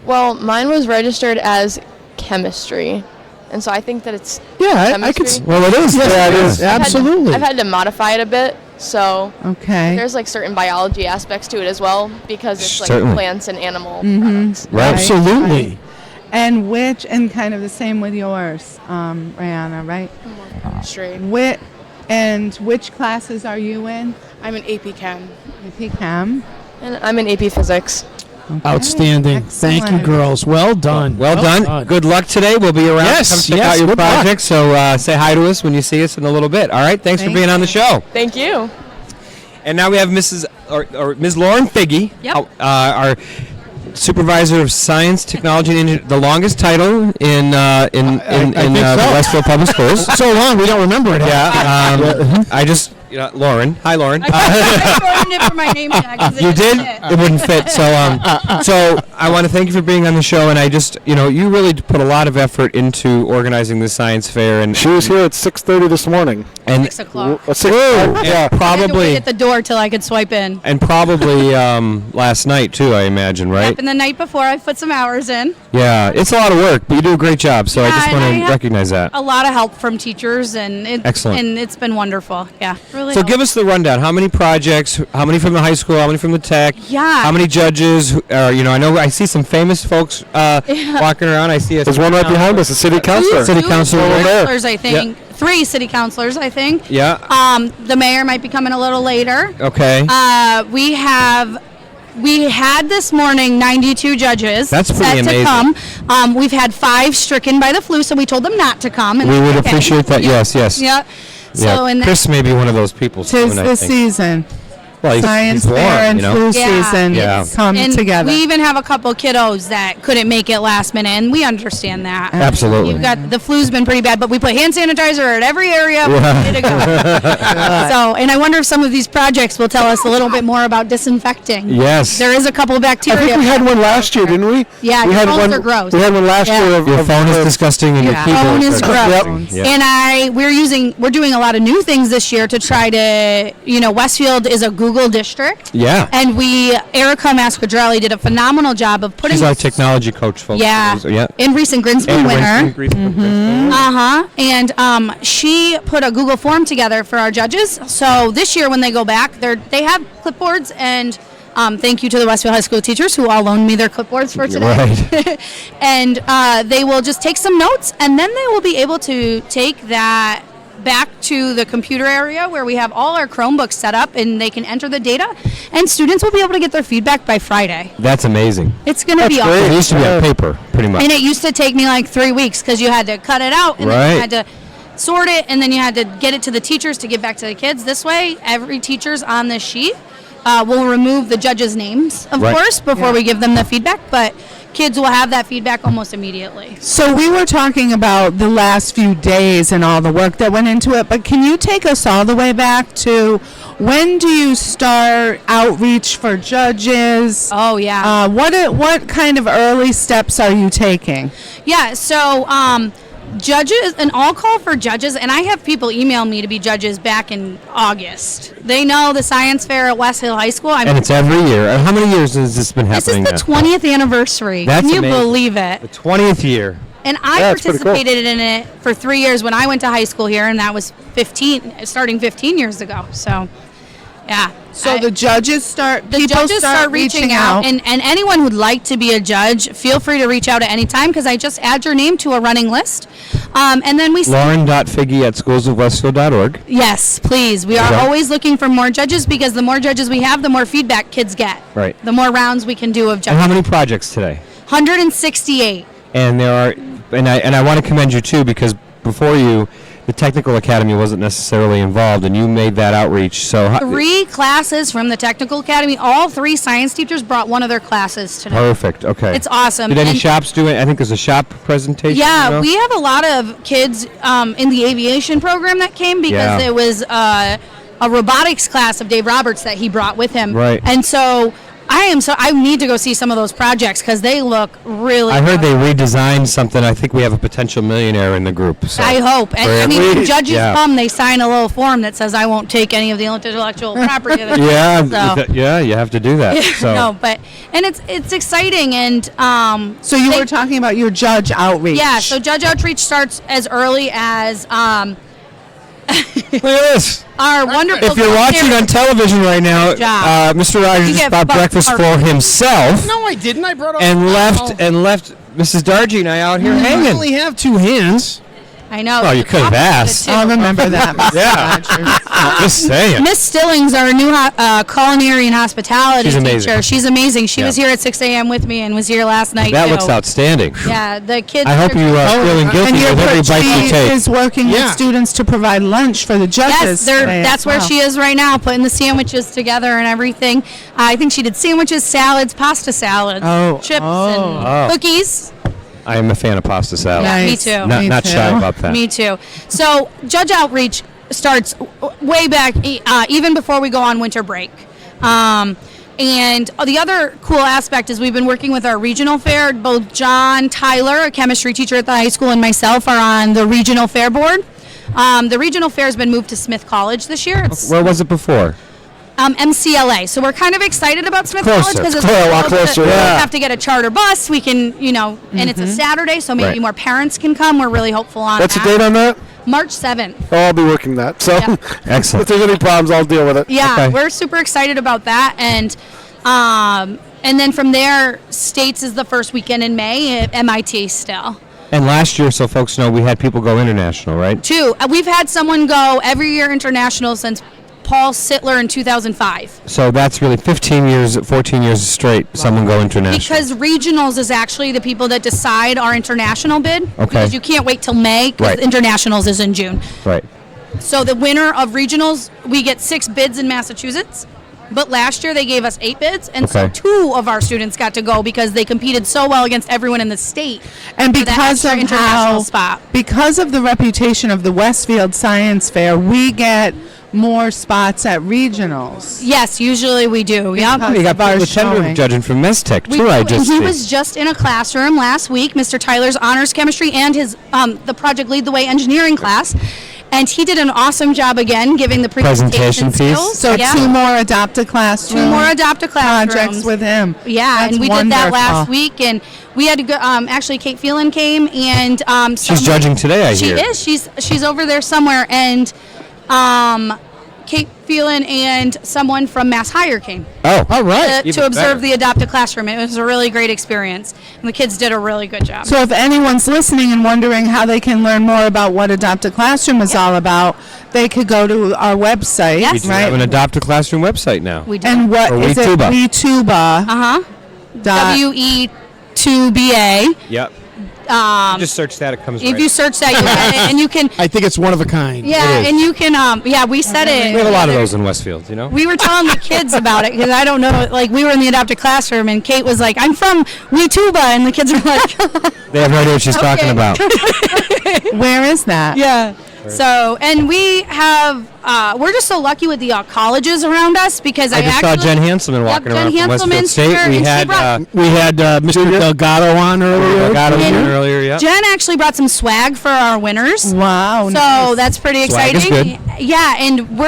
Well, mine was registered as chemistry, and so I think that it's Yeah, I could. chemistry. Well, it is. Yeah, it is. I've had to- Absolutely. I've had to modify it a bit, so Okay. there's like certain biology aspects to it as well because it's like Certainly. plants and animal Mm-hmm. products. Right. Absolutely. And which, and kind of the same with yours, Rihanna, right? Straight. Which classes are you in? I'm an AP Chem. AP Chem. And I'm in AP Physics. Outstanding. Thank you, Excellent. girls. Well done. Well done. Good luck today. We'll be around. Yes, Come check yes, out your good luck. project. So say hi to us when you see us in a little bit. All right. Thanks for Thank being on the show. Thank you. And now we have Ms. Lauren Figge, Yep. our supervisor of science, technology, and engineering, the longest title in think so. Westfield Public Schools. So long, we don't remember it. Yeah. I just, Lauren. Hi, Lauren. I shortened it for my name tag. 'cause it You didn't did? fit. It wouldn't fit. So I want to thank you for being on the show, and I just, you really put a lot of effort into organizing the science fair, and She was here at 6:30 this morning. and 6 o'clock. At 6 yeah, I had to wait probably at the door till I could swipe in. and probably last night too, I imagine, right? Yep, and the night before I put some hours in. Yeah, it's a lot of work, but you do a great job. So I Yeah, just and want I to have recognize that. A lot of help from teachers, and Excellent. and it's been wonderful. Yeah, really. So give us the rundown. How many projects? How many from the high school? How many from the tech? Yeah. How many judges? I know I see some famous folks walking around. I see There's one right behind us, a city councilor. City councilor. Over there. counselors, I think. 3 city councilors, I think. Yeah. The mayor might be coming a little later. Okay. We had this morning 92 judges. That's pretty set amazing. to come. We've had 5 stricken by the flu, so we told them not to come. And We would okay. appreciate that. Yes. Yeah. So and Chris may be one of those people Tis soon, I the think. season. Well, he's Science warm, fair and you know? flu season come and together. We even have a couple kiddos that couldn't make it last minute, and we understand that. Absolutely. You've got the flu's been pretty bad, but we put hand sanitizer at every area. We're Yeah. ready to go. So, and I wonder if some of these projects will tell us a little bit more about disinfecting. Yes. There is a couple of I bacteria. think we had one last year, didn't we? Yeah, we your had phones one. are gross. We had one last Yeah. year. Of, Your of- phone is of- disgusting and your Yeah. keyboard Phone is gross. disgusting. Yep. And we're doing a lot of new things this year to try to, Westfield is a Google district. Yeah. And Erica Masquadrelli did a phenomenal job of putting She's our technology coach, folks. Yeah. Yeah. In recent Grinspoon And winner. Grinspoon. And she put a Google form together for our judges. So this year when they go back, they have clipboards and thank you to the Westfield High School teachers who all loaned me their clipboards for today. Right. And they will just take some notes, and then they will be able to take that back to the computer area where we have all our Chromebooks set up, and they can enter the data, and students will be able to get their feedback by Friday. That's amazing. It's going to be It awesome. used to be on paper, pretty much. And it used to take me like 3 weeks because you had to cut it out, and then you Right. had to sort it, and then you had to get it to the teachers to give back to the kids. This way, every teacher's on this sheet. We'll remove the judges' names, of Right. course, before we give them the feedback, but kids will have that feedback almost immediately. So we were talking about the last few days and all the work that went into it, but can you take us all the way back to when do you start outreach for judges? Oh, yeah. What kind of early steps are you taking? Yeah, so judges, an all call for judges, and I have people email me to be judges back in August. They know the science fair at West Hill High School. And it's every year. How many years has this been This is happening the now? 20th anniversary. That's Can you amazing. believe it? The 20th year. And I That's pretty cool. participated in it for 3 years when I went to high school here, and that was starting 15 years ago. So, yeah. So the judges start reaching out. And anyone who'd like to be a judge, feel free to reach out at any time because I just add your name to a running list. And then we Lauren.figgy@schoolsofwestfield.org. Yes, please. We are Okay. always looking for more judges because the more judges we have, the more feedback kids get. Right. The more rounds we can do of And judges. how many projects today? 168. And there are, and I want to commend you too because before you, the Technical Academy wasn't necessarily involved, and you made that outreach. So 3 classes from the Technical Academy. All 3 science teachers brought one of their classes today. perfect. Okay. It's awesome. Did any And- shops do it? I think there's a shop presentation. Yeah, you know? we have a lot of kids in the aviation program that came because Yeah. it was a robotics class of Dave Roberts that he brought with him. Right. And so I need to go see some of those projects because they look really I heard they redesigned something. I think we have a potential millionaire in the group. So. I hope. And I mean, when judges Yeah. come, they sign a little form that says, I won't take any of the intellectual property. Of the Yeah, so. yeah, you have to do that. So. No, and it's exciting. And so you were talking about your judge outreach. Yeah, so judge outreach starts as early as Look at this. our wonderful. If you're watching on television right now, Good job. Mr. Rogers You just get bought breakfast our- for himself No, I didn't. I brought up and left Mrs. Dargy and I out here I hanging. only have 2 hands. I know. Well, you could have asked. I remember that. Yeah. Just saying. Miss Stillings, our new culinary and hospitality She's amazing. teacher. She's amazing. She Yeah. was here at 6 a.m. with me and was here last night. That too. looks outstanding. Yeah, the kids. I hope you are feeling guilty And your with every bite you she take. is working with students to provide lunch for the judges. Yes, today that's as where well. she is right now, putting the sandwiches together and everything. I think she did sandwiches, salads, pasta salads, chips, and cookies. I am a fan of pasta salad. Yeah, me too. Not shy about that. Me too. So judge outreach starts way back, even before we go on winter break. And the other cool aspect is we've been working with our regional fair. Both John Tyler, a chemistry teacher at the high school, and myself are on the regional fair board. The regional fair has been moved to Smith College this year. It's Where was it before? MCLA. So we're kind of excited about Smith Closer. College because It's it's a lot close. closer, We don't yeah. have to get a charter bus. We can, and it's a Saturday, so maybe Right. more parents can come. We're really hopeful on What's the that. date on that? March 7th. Oh, I'll be working that. So Yeah. Excellent. if there's any problems, I'll deal with it. Yeah, we're super excited about that, and then from there, States is the first weekend in May at MIT still. And last year, so folks know, we had people go international, right? 2. We've had someone go every year international since Paul Sittler in 2005. So that's really 14 years straight, someone go international. Because regionals is actually the people that decide our international bid. Okay. Because you can't wait till May, because Right. internationals is in June. Right. So the winner of regionals, we get 6 bids in Massachusetts. But last year they gave us 8 bids, and so Okay. 2 of our students got to go because they competed so well against everyone in the state. And for that because extra of international spot. because of the reputation of the Westfield Science Fair, we get more spots at regionals. Yes, usually we do. Yep. You got Paul Tender judging from Mestech, We too, do, I and just he see. was just in a classroom last week, Mr. Tyler's honors chemistry and his the project Lead the Way engineering class, and he did an awesome job again giving the presentation piece. skills. So yeah. 2 more adopt a classroom. 2 more adopt a classrooms projects with him. Yeah, That's and we did that last wonderful. week, and we had to go. Actually, Kate Phelan came, and She's judging today, I hear. She is. She's over there somewhere, and Kate Phelan and someone from Mass Higher came. Oh, all right. To observe the Adopt a Classroom. It was a really great experience, and the kids did a really good job. So if anyone's listening and wondering how they can learn more about what Adopt a Classroom is all about, they could go to our website, We do right? have an Adopt a Classroom website now. We do. And what Or is it? WeTuba. WeTuba. WE2BA. Yep. Just search that, it comes If right you search that, you get it, and you can. I think it's one of a kind. Yeah, It is. and you can. We said it. We have a lot of those in Westfield, you know? We were telling the kids about it because I don't know. Like we were in the adopted classroom, and Kate was like, "I'm from WeTuba," and the kids were like, They have no idea what she's talking Okay. about. Where is that? Yeah. So, and we have, we're just so lucky with the colleges around us because I just saw Jen Hanselman walking around from Westfield State. We had Mr. Delgado on earlier. Delgado was in earlier, yeah. Jen actually brought some swag for our winners. Wow. So nice. that's pretty Swag is exciting. good. Yeah, and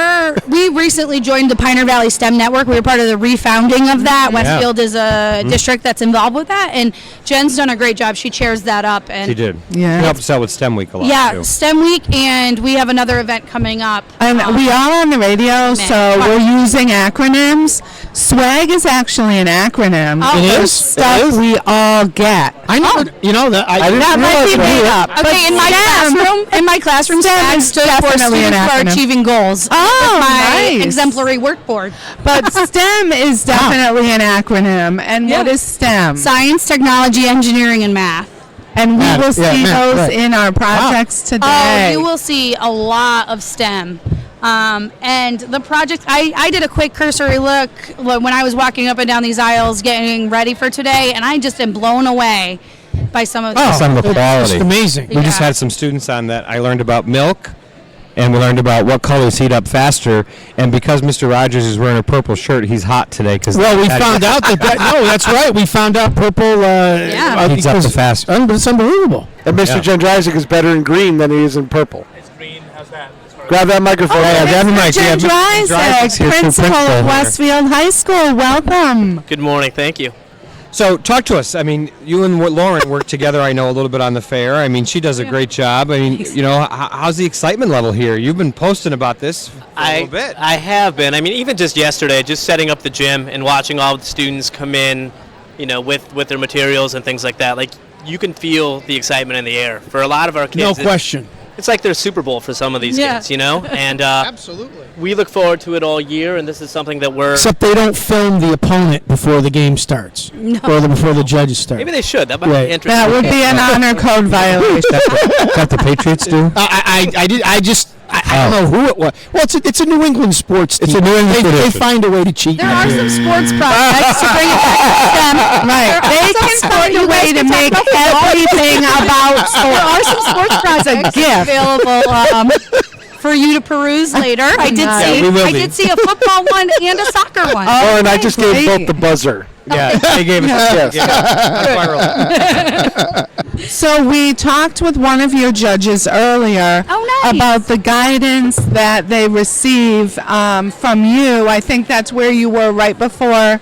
we recently joined the Pioneer Valley STEM Network. We were part of the refounding of that. Yeah. Westfield is a district that's involved with that, and Jen's done a great job. She chairs that up. And She did. Yeah. She helped us out with STEM Week a lot, yeah, too. STEM Week, and we have another event coming up. And we are on the radio, so we're using acronyms. SWAG is actually an acronym. Oh. It It's is? stuff It is? we all get. I never, you know that. I didn't That might be realize made that. up. Okay, in my classroom, STEM STAG is stood for definitely an Students Who Are acronym. Achieving Goals. Oh, with my nice. exemplary work board. But STEM is definitely an acronym. And what is STEM? Science, technology, engineering, and math. And we Math, will yeah, see math, those right. in our projects Oh, today. you will see a lot of STEM. And the project, I did a quick cursory look when I was walking up and down these aisles getting ready for today, and I just am blown away by some of Some of the quality. It's amazing. We just Yeah. had some students on that. I learned about milk, and we learned about what colors heat up faster. And because Mr. Rogers is wearing a purple shirt, he's hot today. Well, we found out that no, that's right. We found out purple. Heats up the fast. It's unbelievable. And Mr. Jendrysik is better in green than he is in purple. It's green. How's that? Grab that microphone. grab the mic. Jen Yeah, Mr. Jendrysik here, principal principal of here. Westfield High School. Welcome. Good morning. Thank you. So talk to us. I mean, you and Lauren work together, I know, a little bit on the fair. I mean, she does a great job. I mean, you know, how's the excitement level here? You've been posting about this for a little bit. I have been. I mean, even just yesterday, just setting up the gym and watching all the students come in, you know, with their materials and things like that. Like, you can feel the excitement in the air. For a lot of our kids, No question. It's like their Super Bowl for some of these Yeah. kids, you know? And Absolutely. we look forward to it all year, and this is something that we're... Except they don't film the opponent before the game starts, or before the judges start. Maybe they should. That might Right. be interesting. That would be an honor code violation. That the Patriots do? I don't know who it was. Well, it's a New England sports team. It's a New England They tradition. find a way to cheat. There are some sports projects to bring it back to STEM. Right. They can find a way to make everything about sports. There are some sports projects gift. available for you to peruse later. I did Nice. see. Yeah, we will I be. did see a football one and a soccer one. Lauren, I just gave great. both the buzzer. Yeah, they gave us So we talked with one of your judges earlier about the guidance that they receive from you. I think that's where you were right before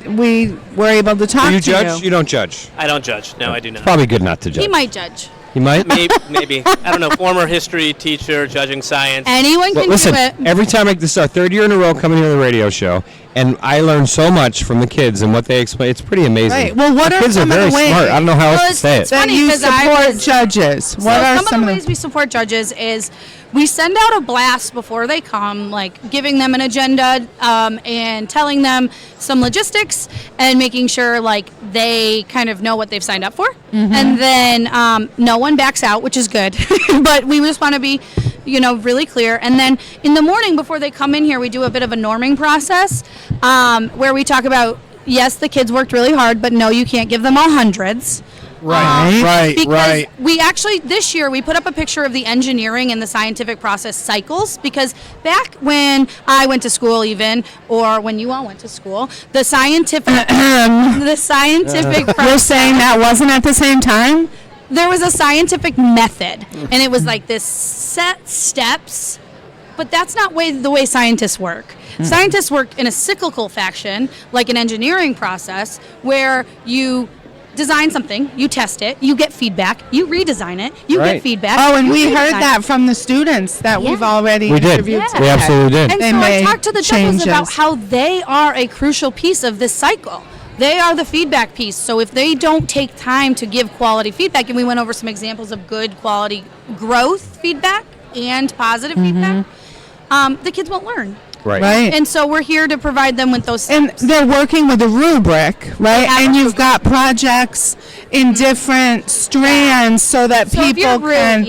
we were able to talk Do you to judge? you. You don't judge. I don't judge. No, I do not. Probably good not to judge. He might judge. He might. Maybe. I don't know. Former history teacher, judging science. Anyone can Listen, do it. every time this is our third year in a row coming here to the radio show, and I learn so much from the kids and what they explain. It's pretty amazing. Right. Well, what Our are kids some are of very the ways? smart. I don't know how else to say it's it. funny That you 'cause I support was- judges. What are some of the ways we support judges is we send out a blast before they come, like giving them an agenda and telling them some logistics and making sure like they kind of know what they've signed up for. Mhm. And then no one backs out, which is good. But we just want to be, really clear. And then in the morning before they come in here, we do a bit of a norming process where we talk about, yes, the kids worked really hard, but no, you can't give them all hundreds. Because we actually, this year, we put up a picture of the engineering and the scientific process cycles, because back when I went to school even, or when you all went to school, the scientific process. You're saying that wasn't at the same time? There was a scientific method, and it was like this set steps, but that's not the way scientists work. Scientists work in a cyclical fashion, like an engineering process, where you design something, you test it, you get feedback, you redesign it, you get feedback. Oh, and you we heard redesign that it. from the students that we've already We did. interviewed. We absolutely did. And They so I made talked to the judges about changes. how they are a crucial piece of this cycle. They are the feedback piece. So if they don't take time to give quality feedback, and we went over some examples of good quality growth feedback and positive feedback, the kids won't learn. Right. And so we're here to provide them with those steps. And they're working with a rubric, right? And you've got projects in different strands so that So if people you're can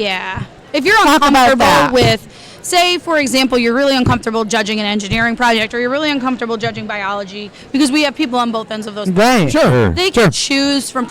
if you're talk about uncomfortable that. with, say, for example, you're really uncomfortable judging an engineering project, or you're really uncomfortable judging biology, because we have people on both ends of those. Right. Sure. They can choose from.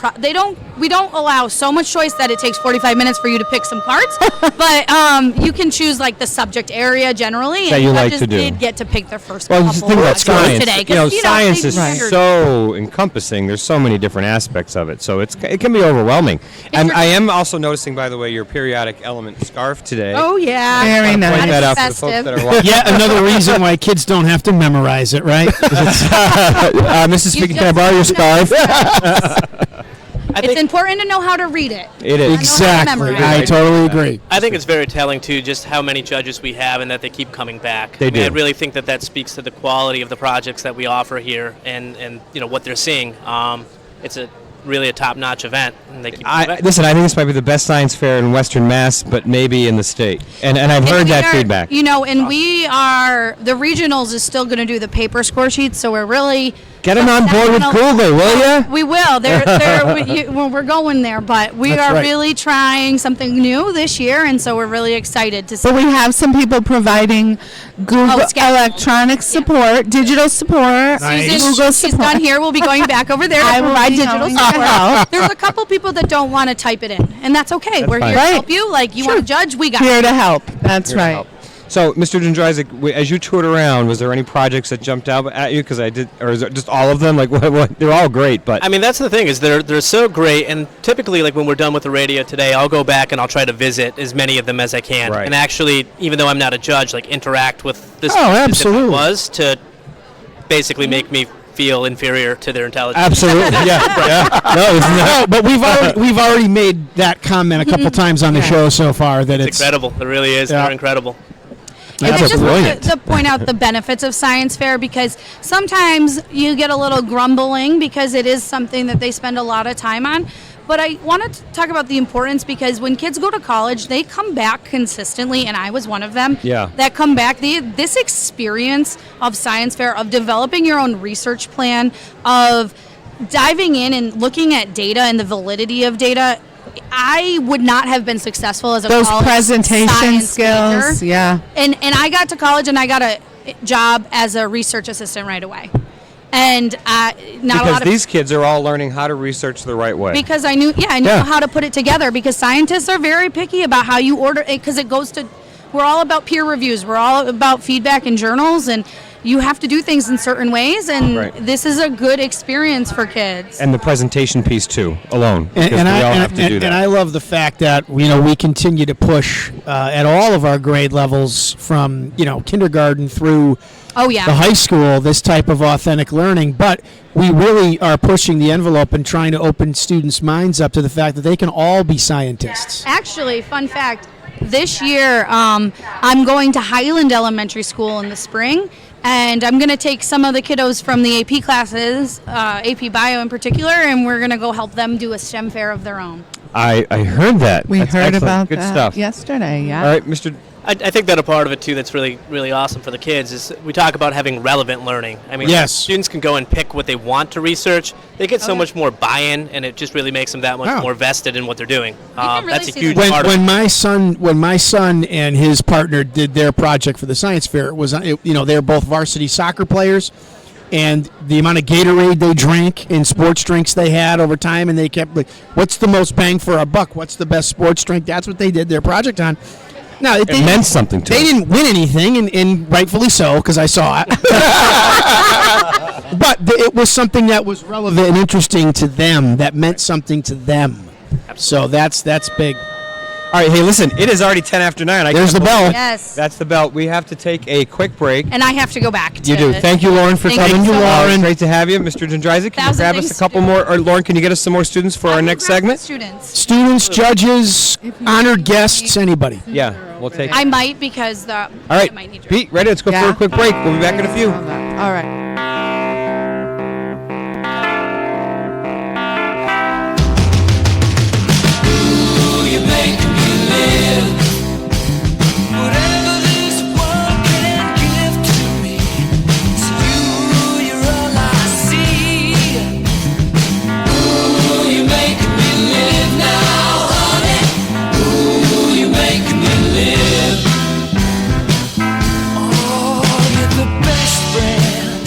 We don't allow so much choice that it takes 45 minutes for you to pick some cards, but you can choose like the subject area generally. That and you like judges to do. did get to pick their first Well, couple just think about projects science. today. 'Cause, Science they is figured- so encompassing. There's so many different aspects of it, so it can be overwhelming. And I am also noticing, by the way, your periodic element scarf today. Oh yeah. Very Point nice. that out for the folks that are watching. Yet another reason why kids don't have to memorize it, right? Mrs. Speaking, can I borrow your scarf? It's important to know how to read it. It is. Exactly. I totally agree. I think it's very telling too, just how many judges we have and that they keep coming back. They I mean, I do. really think that speaks to the quality of the projects that we offer here, and what they're seeing. It's really a top-notch event, and they keep coming back. Listen, I think this might be the best science fair in Western Mass, but maybe in the state. And I've heard And we that are- feedback. And we are, the regionals is still going to do the paper score sheets, so we're really. Get them on board with Google, will ya? We will. We're going there, but we That's are right. really trying something new this year, and so we're really excited to see. But we have some people providing Google electronic support, digital support, Google She's support. done here. We'll be going back over there to I will provide be digital going support. as well. There's a couple people that don't want to type it in, and that's okay. That's We're fine. here Right. to help you. Like, you want to judge, we got Here it. to help. That's Here to right. help. So, Mr. Dendrizik, as you toured around, was there any projects that jumped out at you? Because I did, or is it just all of them? Like, what? They're all great, but I mean, that's the thing, is they're so great, and typically, like when we're done with the radio today, I'll go back and I'll try to visit as many of them as I can, Right. and actually, even though I'm not a judge, like interact with this Oh, as if I absolutely. was, to basically make me feel inferior to their intelligence. Absolutely, yeah. No, isn't that? But we've already made that comment a couple times on the show so far that It's it's incredible. It really is. Yeah. They're incredible. I That's just brilliant. wanted to point out the benefits of science fair, because sometimes you get a little grumbling because it is something that they spend a lot of time on. But I wanted to talk about the importance, because when kids go to college, they come back consistently, and I was one of them. Yeah. That come back. This experience of science fair, of developing your own research plan, of diving in and looking at data and the validity of data. I would not have been successful as a Those college presentation science skills, major. yeah. And I got to college and I got a job as a research assistant right away. And not a because lot of these kids are all learning how to research the right way. because I knew how to put it together, because scientists are very picky about how you order it, because it goes to, we're all about peer reviews, we're all about feedback in journals, and you have to do things in certain ways, and Right. this is a good experience for kids. And the presentation piece too, alone. Because we all have to do that. And I love the fact that we continue to push at all of our grade levels from kindergarten through Oh, yeah. the high school, this type of authentic learning. But we really are pushing the envelope and trying to open students' minds up to the fact that they can all be scientists. Actually, fun fact, this year I'm going to Highland Elementary School in the spring, and I'm going to take some of the kiddos from the AP classes, AP Bio in particular, and we're going to go help them do a STEM fair of their own. I heard that. We That's heard excellent. about Good that stuff. yesterday, yeah. All right, Mr. I think that a part of it too that's really really awesome for the kids is we talk about having relevant learning. I mean, Yes. students can go and pick what they want to research. They get so much more buy-in, and it just really makes them that much Wow. more vested in what they're doing. really That's a see huge When, part of when it. my son and his partner did their project for the science fair, they're both varsity soccer players, and the amount of Gatorade they drank and sports drinks they had over time, and they kept like, what's the most bang for our buck? What's the best sports drink? That's what they did their project on. Now It meant something to They us. didn't win anything, and rightfully so, because I saw it. But it was something that was relevant and interesting to them. That meant something to them. So that's big. All right, hey, listen, it is already 10 after 9. There's the bell. Yes. That's the bell. We have to take a quick break. And I have to go back to You do. Thank you, Lauren, for Thank coming. you so much. Great to have you. Mr. Jendryzik, can you Thousand grab us things a to couple more? Or Lauren, can you get us some more students for our next segment? Students. Students, judges, honored guests, anybody. Yeah, we'll take I might because the. All right, Pete, ready? Let's go for a quick break. We'll be back in a few. All right. You make me live. Whatever this world can give to me, it's you're all I see. Ooh, you make me live now, honey. Ooh, you make me live. Oh, you're the best friend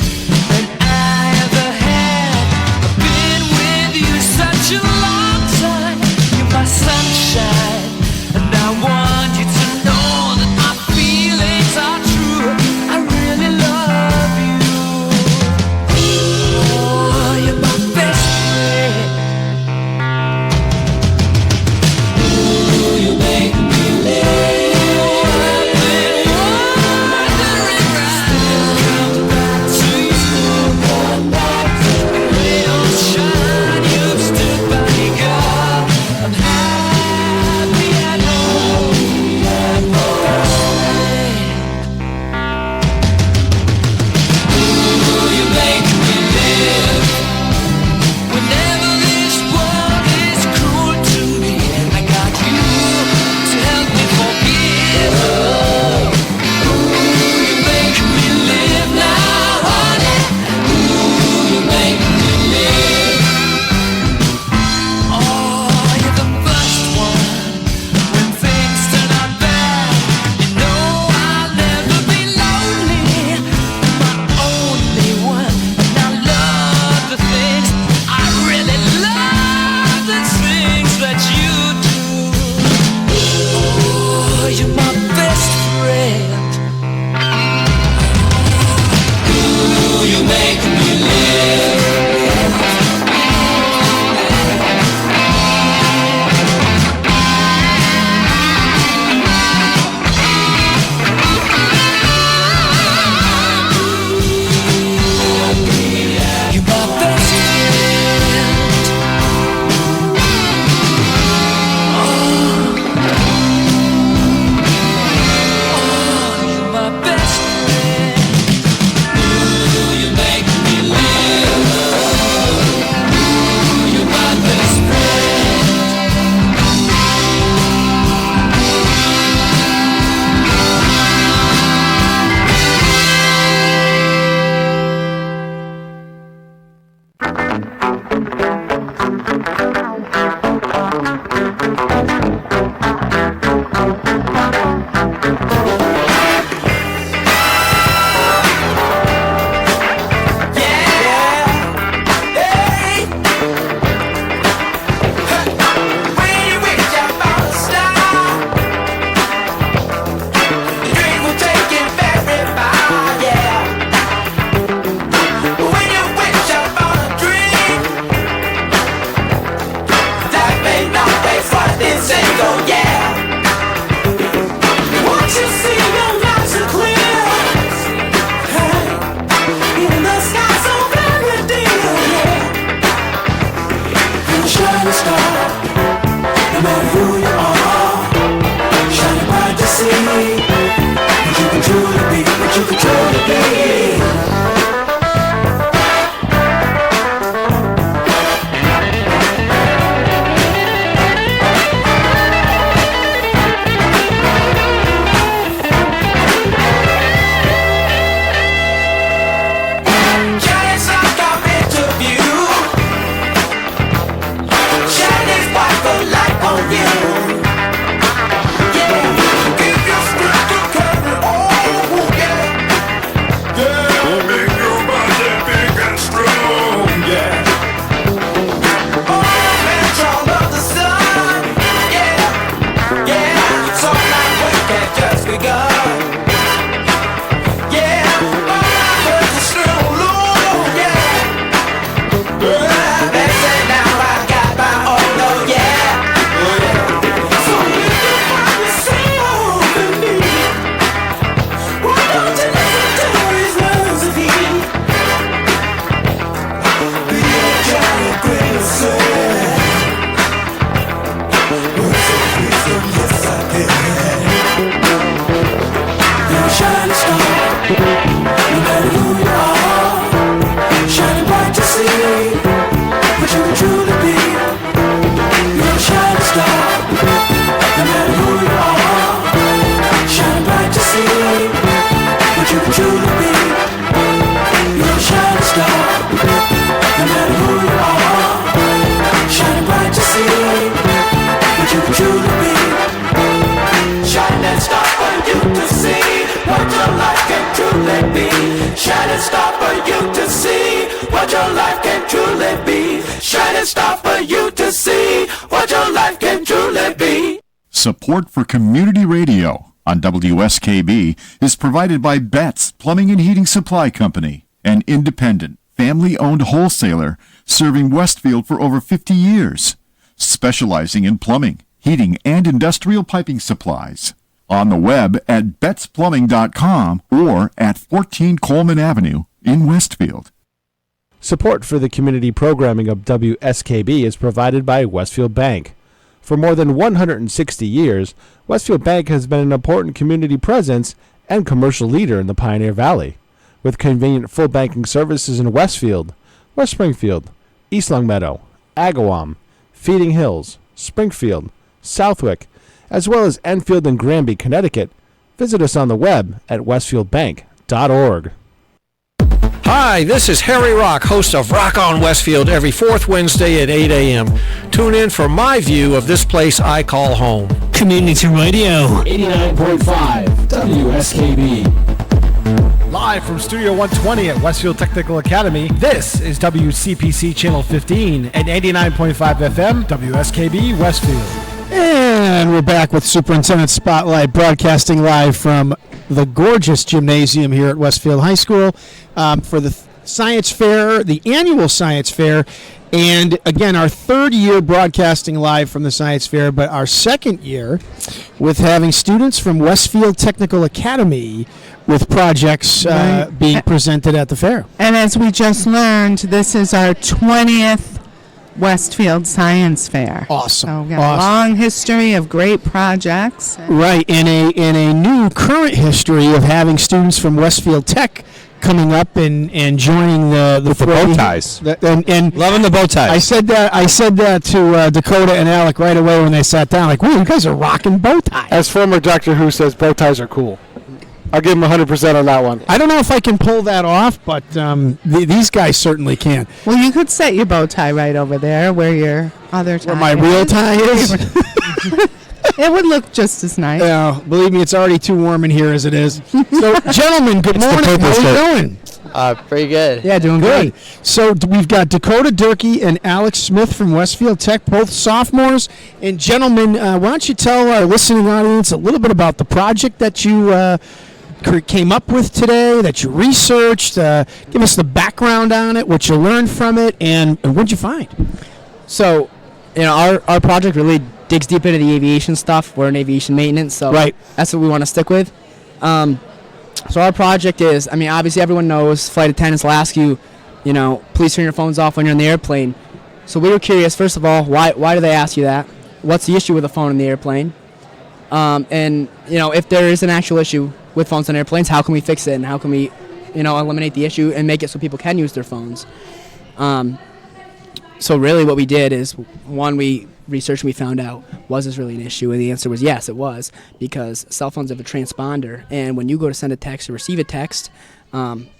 No matter who you are, shining bright to see what you can truly be. You're a shining star. No matter who you are, shining bright to see what you can truly be. You're a shining star. No matter who you are, shining bright to see what you can truly be. Shining star for you to see what your life can truly be. Shining star for you to see what your life can truly be. Shining star for you to see what your life can truly be. Support for community radio on WSKB is provided by Betts Plumbing and Heating Supply Company, an independent, family-owned wholesaler serving Westfield for over 50 years, specializing in plumbing, heating, and industrial piping supplies. On the web at bettsplumbing.com or at 14 Coleman Avenue in Westfield. Support for the community programming of WSKB is provided by Westfield Bank. For more than 160 years, Westfield Bank has been an important community presence and commercial leader in the Pioneer Valley. With convenient full banking services in Westfield, West Springfield, East Longmeadow, Agawam, Feeding Hills, Springfield, Southwick, as well as Enfield and Granby, Connecticut, visit us on the web at westfieldbank.org. Hi, this is Harry Rock, host of Rock on Westfield every fourth Wednesday at 8 a.m. Tune in for my view of this place I call home. Community Radio. 89.5 WSKB. Live from Studio 120 at Westfield Technical Academy, this is WCPC Channel 15 and 89.5 FM WSKB Westfield. And we're back with Superintendent Spotlight, broadcasting live from the gorgeous gymnasium here at Westfield High School for the science fair, the annual science fair, and again, our third year broadcasting live from the science fair, but our second year with having students from Westfield Technical Academy with projects being presented at the fair. And as we just learned, this is our 20th Westfield Science Fair. Awesome. So we got a long history of great projects. Right, and a new current history of having students from Westfield Tech coming up and joining the bow ties. And loving the bow ties. I said that to Dakota and Alec right away when they sat down. Like, "Whoa, you guys are rocking bow ties." As former Doctor Who says, bow ties are cool. I'll give him 100% on that one. I don't know if I can pull that off, but these guys certainly can. Well, you could set your bow tie right over there where your other tie Where my real tie is? It would look just as nice. Yeah, believe me, it's already too warm in here as it is. So, gentlemen, good morning. How are you doing? Pretty good. Yeah, doing good. So we've got Dakota Durkee and Alex Smith from Westfield Tech, both sophomores. And gentlemen, why don't you tell our listening audience a little bit about the project that you came up with today, that you researched. Give us the background on it, what you learned from it, and what'd you find? So, our project really digs deep into the aviation stuff. We're in aviation maintenance, so that's what we want to stick with. So our project is, obviously everyone knows flight attendants will ask you, please turn your phones off when you're in the airplane. So we were curious, first of all, why do they ask you that? What's the issue with a phone in the airplane? And, if there is an actual issue with phones on airplanes, how can we fix it, and how can we, eliminate the issue and make it so people can use their phones? So really what we did is, one, we researched and we found out, was this really an issue? And the answer was yes, it was, because cell phones have a transponder, and when you go to send a text or receive a text,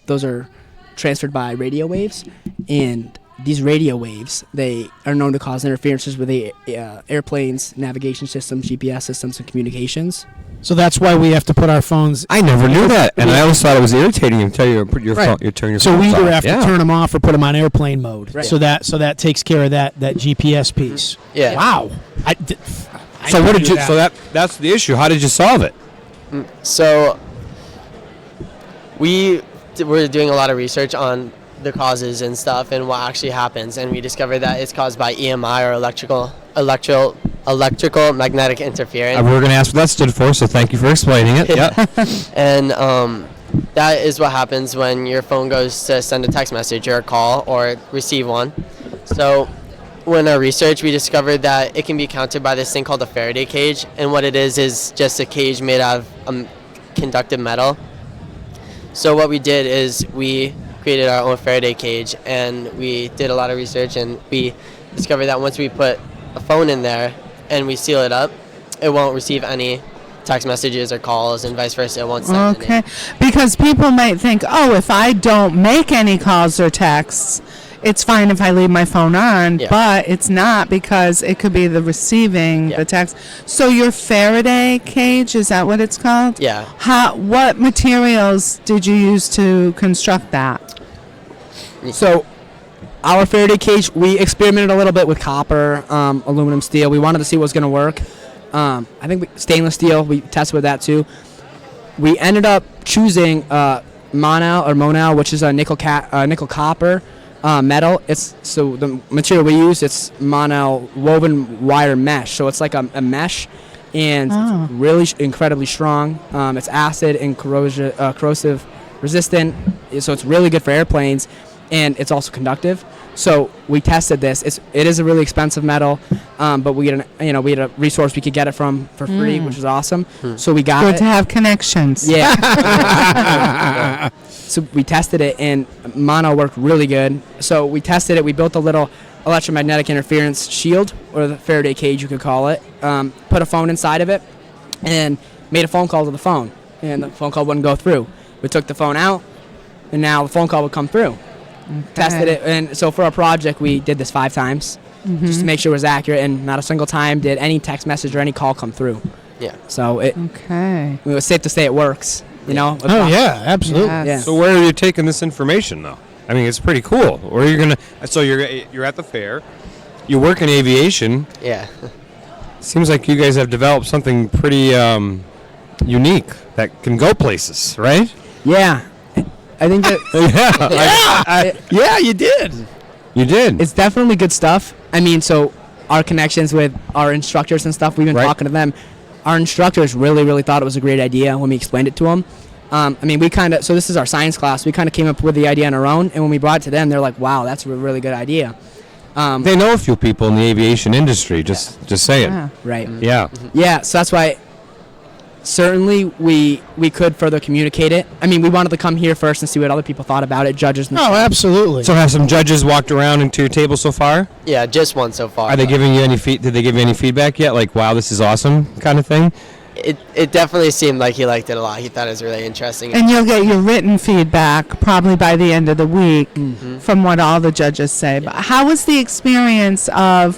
those are transferred by radio waves, and these radio waves, they are known to cause interferences with the airplanes, navigation systems, GPS systems, and communications. So that's why we have to put our phones. I never knew that, and I always thought it was irritating until you put your phone, you turn your So phones we either off. have to turn them off or put them on airplane mode. Right. So that takes care of that GPS piece. Yeah. Wow. So what did you? So that's the issue. How did you solve it? So we were doing a lot of research on the causes and stuff and what actually happens, and we discovered that it's caused by EMI, or electrical magnetic interference. We were going to ask what that stood for, so thank you for explaining it. Yeah. And that is what happens when your phone goes to send a text message or a call or receive one. So in our research, we discovered that it can be countered by this thing called a Faraday cage, and what it is just a cage made out of conductive metal. So what we did is we created our own Faraday cage, and we did a lot of research, and we discovered that once we put a phone in there and we seal it up, it won't receive any text messages or calls, and vice versa. It won't send any. Okay, because people might think, oh, if I don't make any calls or texts, it's fine if I leave my phone on, but it's not, because it could be the receiving the text. So your Faraday cage, is that what it's called? Yeah. What materials did you use to construct that? So, our Faraday cage, we experimented a little bit with copper, aluminum, steel. We wanted to see what was going to work. I think stainless steel, we tested with that too. We ended up choosing Monal, which is a nickel copper metal. So the material we use, it's Monal woven wire mesh. So it's like a mesh, and it's really incredibly strong. It's acid and corrosive resistant, so it's really good for airplanes, and it's also conductive. So we tested this. It is a really expensive metal, but we had a resource we could get it from for free, which is awesome. So we got Good it. to have connections. Yeah. So we tested it, and mono worked really good. So we tested it. We built a little electromagnetic interference shield, or the Faraday cage, you could call it. Put a phone inside of it, and made a phone call to the phone, and the phone call wouldn't go through. We took the phone out, and now the phone call would come through. Tested it, and so for our project, we did this 5 times, just to make sure it was accurate, and not a single time did any text message or any call come through. Yeah. So it was safe to say it works. You know. Oh yeah, absolutely. Yeah. So where are you taking this information, though? I mean, it's pretty cool. Where are you gonna? So you're at the fair. You work in aviation. Yeah. Seems like you guys have developed something pretty unique that can go places, right? Yeah. I think that. Yeah, you did. You did. It's definitely good stuff. I mean, so our connections with our instructors and stuff, we've been talking to them. Our instructors really thought it was a great idea when we explained it to them. I mean, so this is our science class. We kind of came up with the idea on our own, and when we brought it to them, they're like, wow, that's a really good idea. They know a few people in the aviation industry, just saying. Yeah. Right. Yeah. Yeah, so that's why certainly we could further communicate it. I mean, we wanted to come here first and see what other people thought about it, judges. And absolutely. So have some judges walked around into your table so far? Yeah, just one so far. Are they giving you any did they give you any feedback yet? Like, wow, this is awesome kind of thing? It definitely seemed like he liked it a lot. He thought it was really interesting. And you'll get your written feedback probably by the end of the week from what all the judges say. But how was the experience of,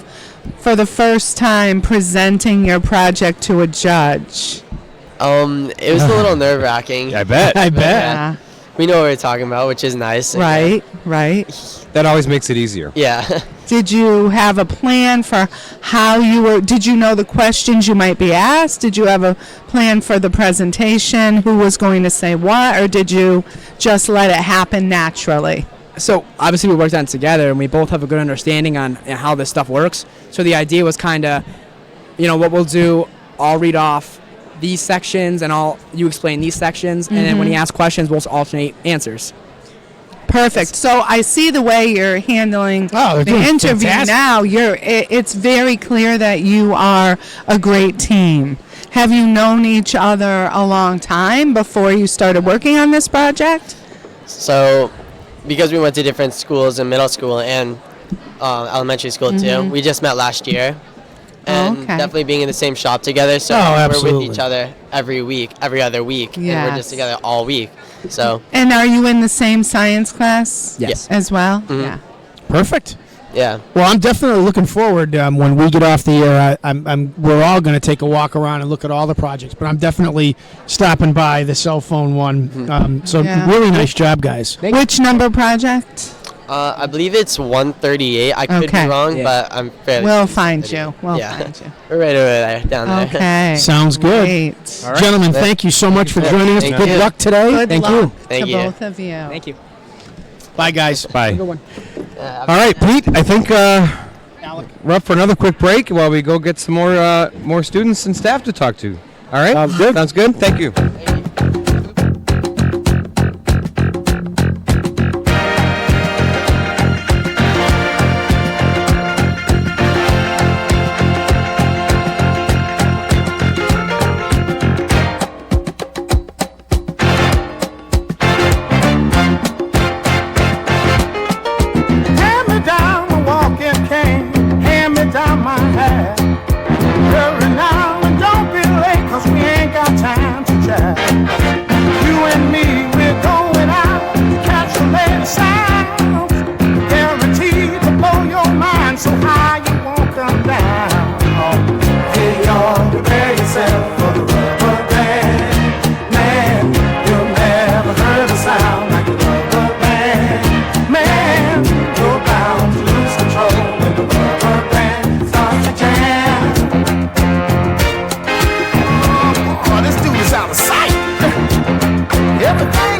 for the first time, presenting your project to a judge? It was a little nerve-wracking. I bet. Yeah. We know what we're talking about, which is nice. Right. That always makes it easier. Yeah. Did you have a plan for how did you know the questions you might be asked? Did you have a plan for the presentation, who was going to say what, or did you just let it happen naturally? So obviously we worked on it together, and we both have a good understanding on how this stuff works. So the idea was kind of, what we'll do, I'll read off these sections, and you explain these sections, and then when he asks questions, we'll alternate answers. Perfect. So I see the way you're handling the interview now. It's very clear that you are a great team. Have you known each other a long time before you started working on this project? So, because we went to different schools in middle school and elementary school too, we just met last year. And definitely being in the same shop together, so we're with each other every other week, and we're just together all week. So. And are you in the same science class? Yes. As well? Yeah. Perfect. Yeah. Well, I'm definitely looking forward when we get off the air. We're all going to take a walk around and look at all the projects, but I'm definitely stopping by the cell phone one. Really nice job, guys. Which number project? I believe it's 138. I could be wrong, but I'm fairly. We'll find you. We'll find you. We're right over there, down there. Okay. Sounds good. Great. All right. Gentlemen, thank you so much for joining us. Good luck today. Good luck Thank to you. both of you. Thank you. Bye, guys. Bye. Good one. All right, Pete, I think we're up for another quick break while we go get some more students and staff to talk to. All right? Sounds good. Sounds good. Thank you.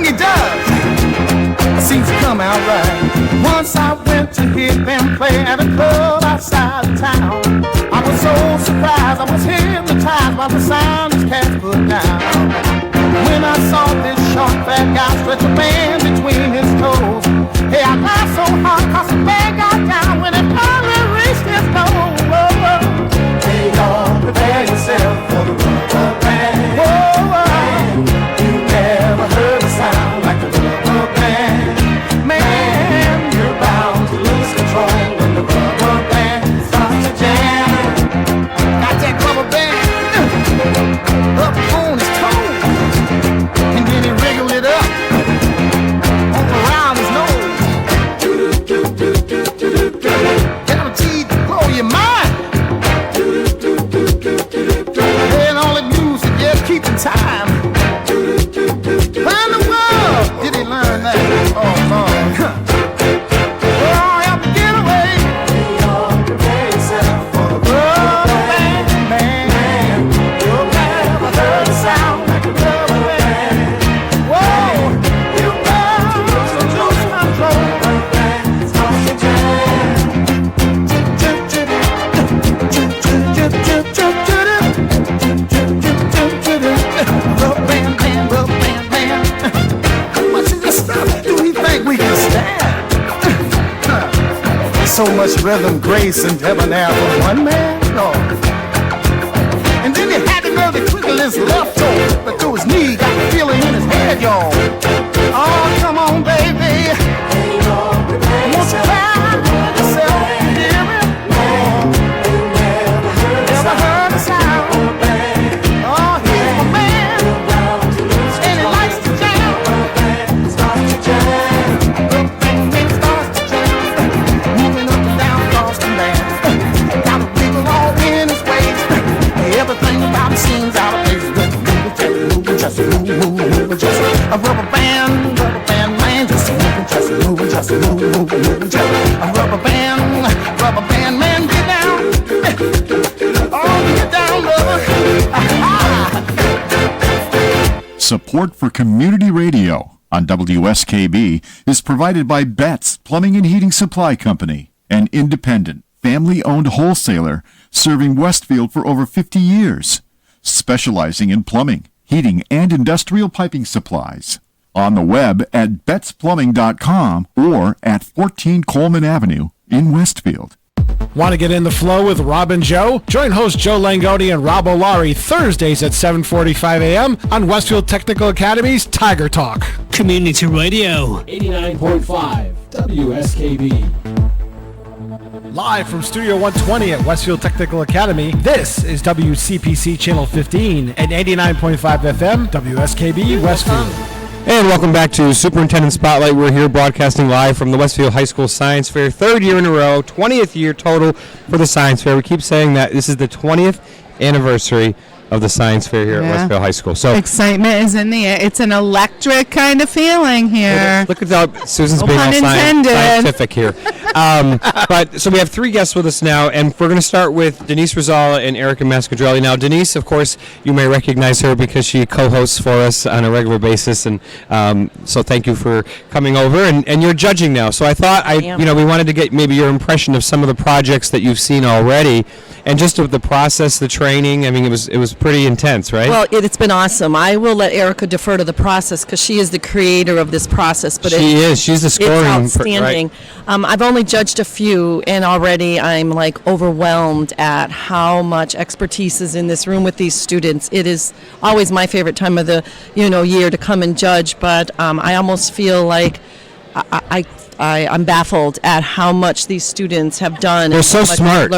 he does seems to come out right. Once I went to hear them play at a club outside of town. I was so surprised, I was hypnotized by the sound these cats put down. When I saw this short fat guy stretch a band between his toes, hey, I laughed so hard 'cause the band got down when it finally reached his nose. Hey, y'all, prepare yourself for the rubber band. You never heard a sound like the rubber band. Man, you're bound to lose control when the rubber band starts to jam. Got that rubber band up on his toe, and then he wriggled it up around his nose. Guaranteed to blow your mind. And all it do is just keeping time. Where in the world did he learn that? Oh, Lord. Oh, help me get away. Prepare yourself for the rubber band, man. You'll never heard a sound like a rubber band. Whoa, you're bound to lose control. Rubber band starts to jam. Rubber band, man, rubber band, man. How much of this stuff do we think we can stand? So much rhythm, grace, and debonair for one man? No. And then he had the nerve to twinkle his left toe, but through his knee, got the feeling in his head, y'all. Oh, come on, baby. Won't you cry yourself, hear me? Never heard a sound. Oh, he's my man, and he likes to jam. Starts to jam. Starts to jam. Moving up and down across the land. Got the people all in his ways. Everything about him seems out of place. Just moving, just a rubber band man. Just moving, just moving, just a rubber band man. Get down, oh, get down, lover. Support for community radio on WSKB is provided by Betts Plumbing and Heating Supply Company, an independent, family-owned wholesaler serving Westfield for over 50 years, specializing in plumbing, heating, and industrial piping supplies. On the web at bettsplumbing.com or at 14 Coleman Avenue in Westfield. Want to get in the flow with Rob and Joe? Join host Joe Langoni and Rob O'Lari Thursdays at 7:45 a.m. on Westfield Technical Academy's Tiger Talk. Community Radio. 89.5 WSKB. Live from Studio 120 at Westfield Technical Academy, this is WCPC Channel 15 and 89.5 FM WSKB Westfield. And welcome back to Superintendent Spotlight. We're here broadcasting live from the Westfield High School Science Fair. 3rd year in a row, 20th year total for the Science Fair. We keep saying that this is the 20th anniversary of the Science Fair here at Westfield High School. So excitement is in the air. It's an electric kind of feeling here. Look at how Susan's being all scientific here. But so we have 3 guests with us now, and we're going to start with Denise Rosala and Erica Mascadrelli. Now, Denise, of course, you may recognize her because she co-hosts for us on a regular basis, and so thank you for coming over. And you're judging now, so I thought we wanted to get maybe your impression of some of the projects that you've seen already, and just of the process, the training. I mean, it was pretty intense, right? Well, it's been awesome. I will let Erica defer to the process because she is the creator of this process. But she's the scoring. It's outstanding. Right? I've only judged a few, and already I'm like overwhelmed at how much expertise is in this room with these students. It is always my favorite time of the year to come and judge, but I almost feel like I'm baffled at how much these students have done. They're so smart.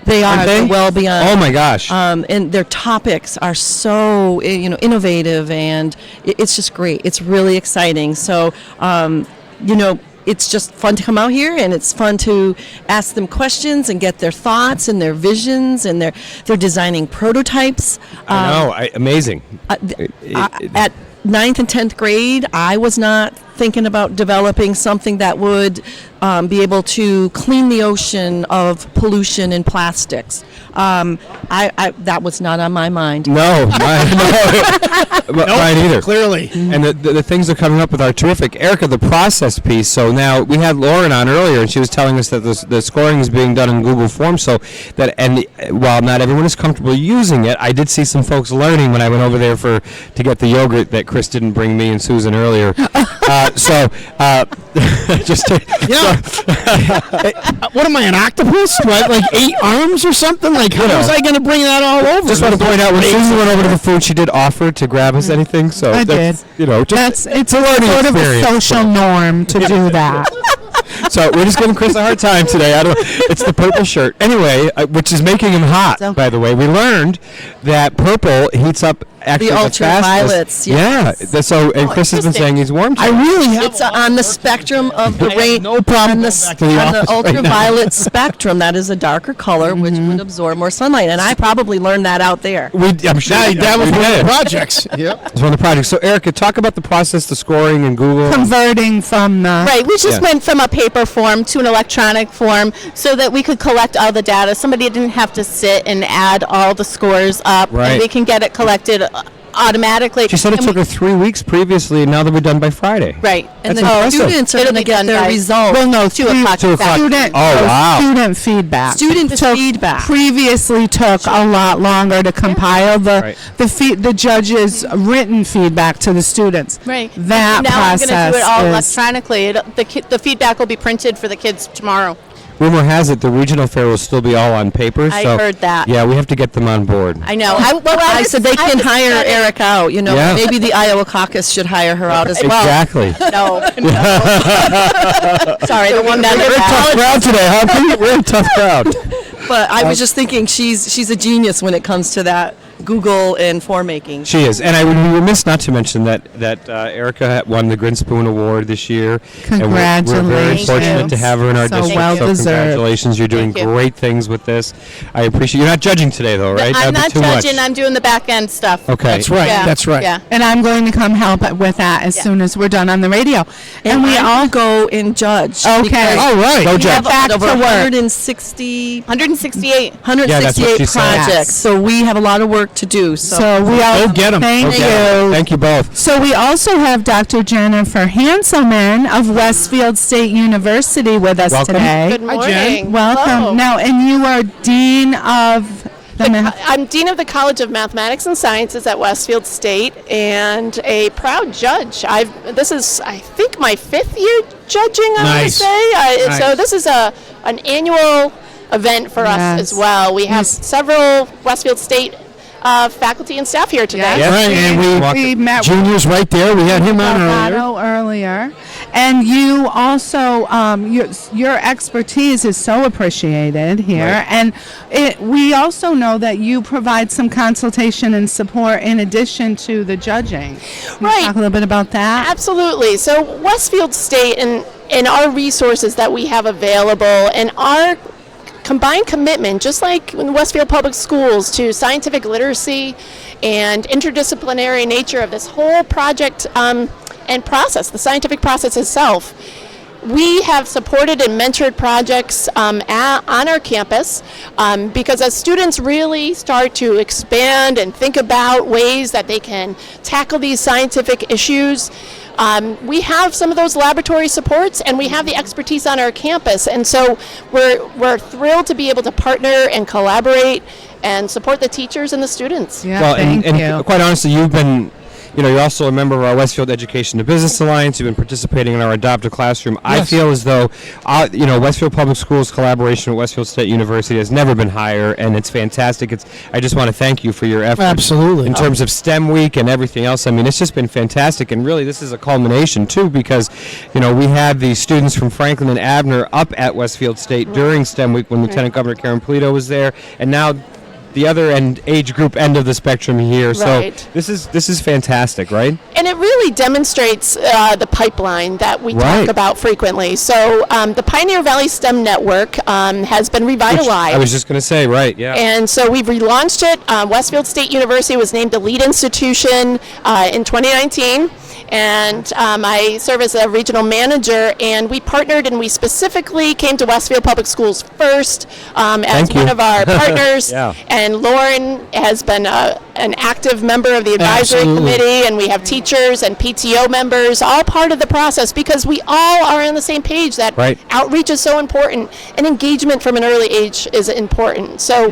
They are. They're well beyond. Oh my gosh! And their topics are so innovative, and it's just great. It's really exciting. So it's just fun to come out here, and it's fun to ask them questions and get their thoughts and their visions, and they're designing prototypes. I know, amazing. At 9th and 10th grade, I was not thinking about developing something that would be able to clean the ocean of pollution and plastics. I that was not on my mind. No, mine either. Clearly. And the things are coming up with are terrific. Erica, the process piece. So now we had Lauren on earlier, and she was telling us that the scoring is being done in Google Forms. So that, and while not everyone is comfortable using it, I did see some folks learning when I went over there to get the yogurt that Chris didn't bring me and Susan earlier. Just to, what am I, an octopus? What, like 8 arms or something? Like, how was I going to bring that all over? Just want to point out, when Susan went over to the food, she did offer to grab us anything. So I did. It's a learning sort experience. of a social norm to do that. So we're just giving Chris a hard time today. It's the purple shirt. Anyway, which is making him hot, by the way. We learned that purple heats up actually the ultraviolets. Yes. Yeah. So, and Chris has been saying he's warm. I really have. It's on the spectrum of the rain. No problem. On the ultraviolet spectrum, that is a darker color, which would absorb more sunlight. And I probably learned that out there. I'm sure that was one of the projects. Yep. It's one of the projects. So, Erica, talk about the process, the scoring in Google. Converting from the... Right. We just went from a paper form to an electronic form so that we could collect all the data. Somebody didn't have to sit and add all the scores up. Right. And we can get it collected automatically. She said it took her 3 weeks previously, and now they'll be done by Friday. Right. And That's the impressive. students are going to get their results. Well, no, 2 o'clock. 2 o'clock. Student feedback. Student feedback. Previously took a lot longer to compile the judge's written feedback to the students. Right. That now process I'm going to do it all is electronically. The feedback will be printed for the kids tomorrow. Rumor has it the regional fair will still be all on paper. I so heard that. Yeah, we have to get them on board. I know. I said they can hire Eric out. You know, Yeah. maybe the Iowa caucus should hire her out as well. Exactly. No. Sorry, the one We're a tough crowd today, huh? Pete? We're a tough crowd. But I was just thinking she's a genius when it comes to that Google and form making. She is, and I would be remiss not to mention that Erica won the Grinspoon Award this year. Congratulations! And we're very fortunate to have her in our So district. well so deserved. congratulations! You're doing great things with this. I appreciate. You're not judging today, though, right? I'm That'd not be too judging. much. I'm doing the back end stuff. Okay, That's right. Yeah. That's right. Yeah. And I'm going to come help with that as soon as we're done on the radio. And we all go and judge. Okay. All right. Go We judge. have Back over to work. 168. 168 she said. projects. Yes. So we have a lot of work to do. So we all Go get 'em. Thank Okay. you. Thank you both. So we also have Dr. Jennifer Hanselman of Westfield State University with us Welcome. today. Good morning. Welcome. Hello. Now, and you are Dean of the I'm Dean of the College of Mathematics and Sciences at Westfield State and a proud judge. This is, I think, my 5th year judging, I would Nice. say. Nice. So this is an annual event for us as well. We have several Westfield State faculty and staff here today. Yes. Right, and we met Junior's right there. We had him on earlier. And you also, your expertise is so appreciated here. Right. And we also know that you provide some consultation and support in addition to the judging. Can you talk a little bit about that? Absolutely. So Westfield State and our resources that we have available and our combined commitment, just like in Westfield Public Schools, to scientific literacy and interdisciplinary nature of this whole project and process, the scientific process itself. We have supported and mentored projects on our campus because as students really start to expand and think about ways that they can tackle these scientific issues, we have some of those laboratory supports and we have the expertise on our campus, and so we're thrilled to be able to partner and collaborate and support the teachers and the students. Yeah, Well, thank you. and quite honestly, you've been, you're also a member of our Westfield Education to Business Alliance. You've been participating in our Adopted Classroom. I feel as though, Westfield Public Schools' collaboration with Westfield State University has never been higher, and it's fantastic. I just want to thank you for your efforts. Absolutely. In terms of STEM Week and everything else, I mean, it's just been fantastic, and really, this is a culmination, too, because, we had the students from Franklin and Abner up at Westfield State during STEM Week when Lieutenant Governor Karen Polito was there, and now the other age group end of the spectrum here. Right. So this is fantastic, right? And it really demonstrates the pipeline that we talk about frequently. So the Pioneer Valley STEM Network has been revitalized. I was just going to say, right, yeah. And so we've relaunched it. Westfield State University was named the lead institution in 2019. and I serve as a regional manager, and we partnered and we specifically came to Westfield Public Schools first as one of our partners. Yeah. And Lauren has been an active member of the advisory Absolutely. committee, and we have teachers and PTO members, all part of the process, because we all are on the same page that Right. outreach is so important and engagement from an early age is important. So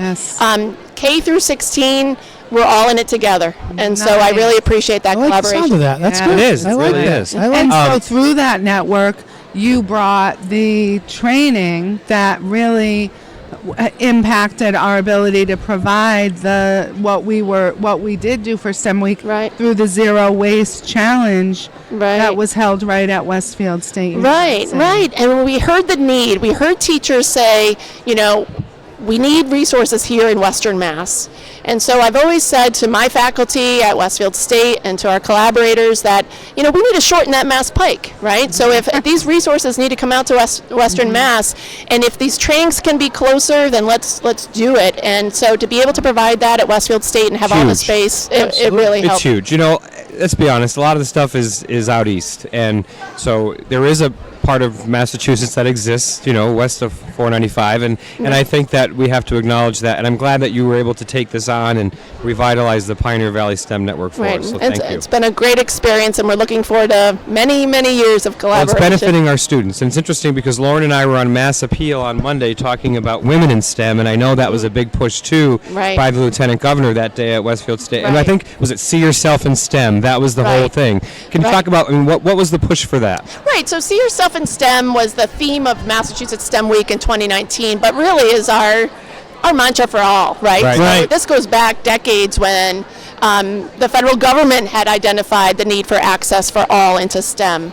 K through 16, we're all in it together, and so I really appreciate that I like the collaboration. sound of that. That's Yeah. good. It is. I It like really that. is. I like And that. so through that network, you brought the training that really impacted our ability to provide what we did do for STEM Week through the Zero Waste Challenge that was held right at Westfield State. Right. And when we heard the need, we heard teachers say, we need resources here in Western Mass. And so I've always said to my faculty at Westfield State and to our collaborators that, we need to shorten that Mass Pike, right? So if these resources need to come out to Western Mass, and if these trainings can be closer, then let's do it. And so to be able to provide that at Westfield State and have all the Huge. space, it really It's helps. huge. Let's be honest, a lot of the stuff is out east. And so there is a part of Massachusetts that exists, west of 495. And I think that we have to acknowledge that. And I'm glad that you were able to take this on and revitalize the Pioneer Valley STEM Network for us. So thank you. It's been a great experience, and we're looking forward to many, many years of Well, collaboration. it's benefiting our students. And it's interesting because Lauren and I were on Mass Appeal on Monday talking about women in STEM, and I know that was a big push, too, Right. by the Lieutenant Governor that day at Westfield State. And I Right. think, was it See Yourself in STEM? That was the whole Right. thing. Can you Right. talk about, what was the push for that? Right, so See Yourself in STEM was the theme of Massachusetts STEM Week in 2019, but really is our mantra for all, right? Right. So Right. this goes back decades when the federal government had identified the need for access for all into STEM.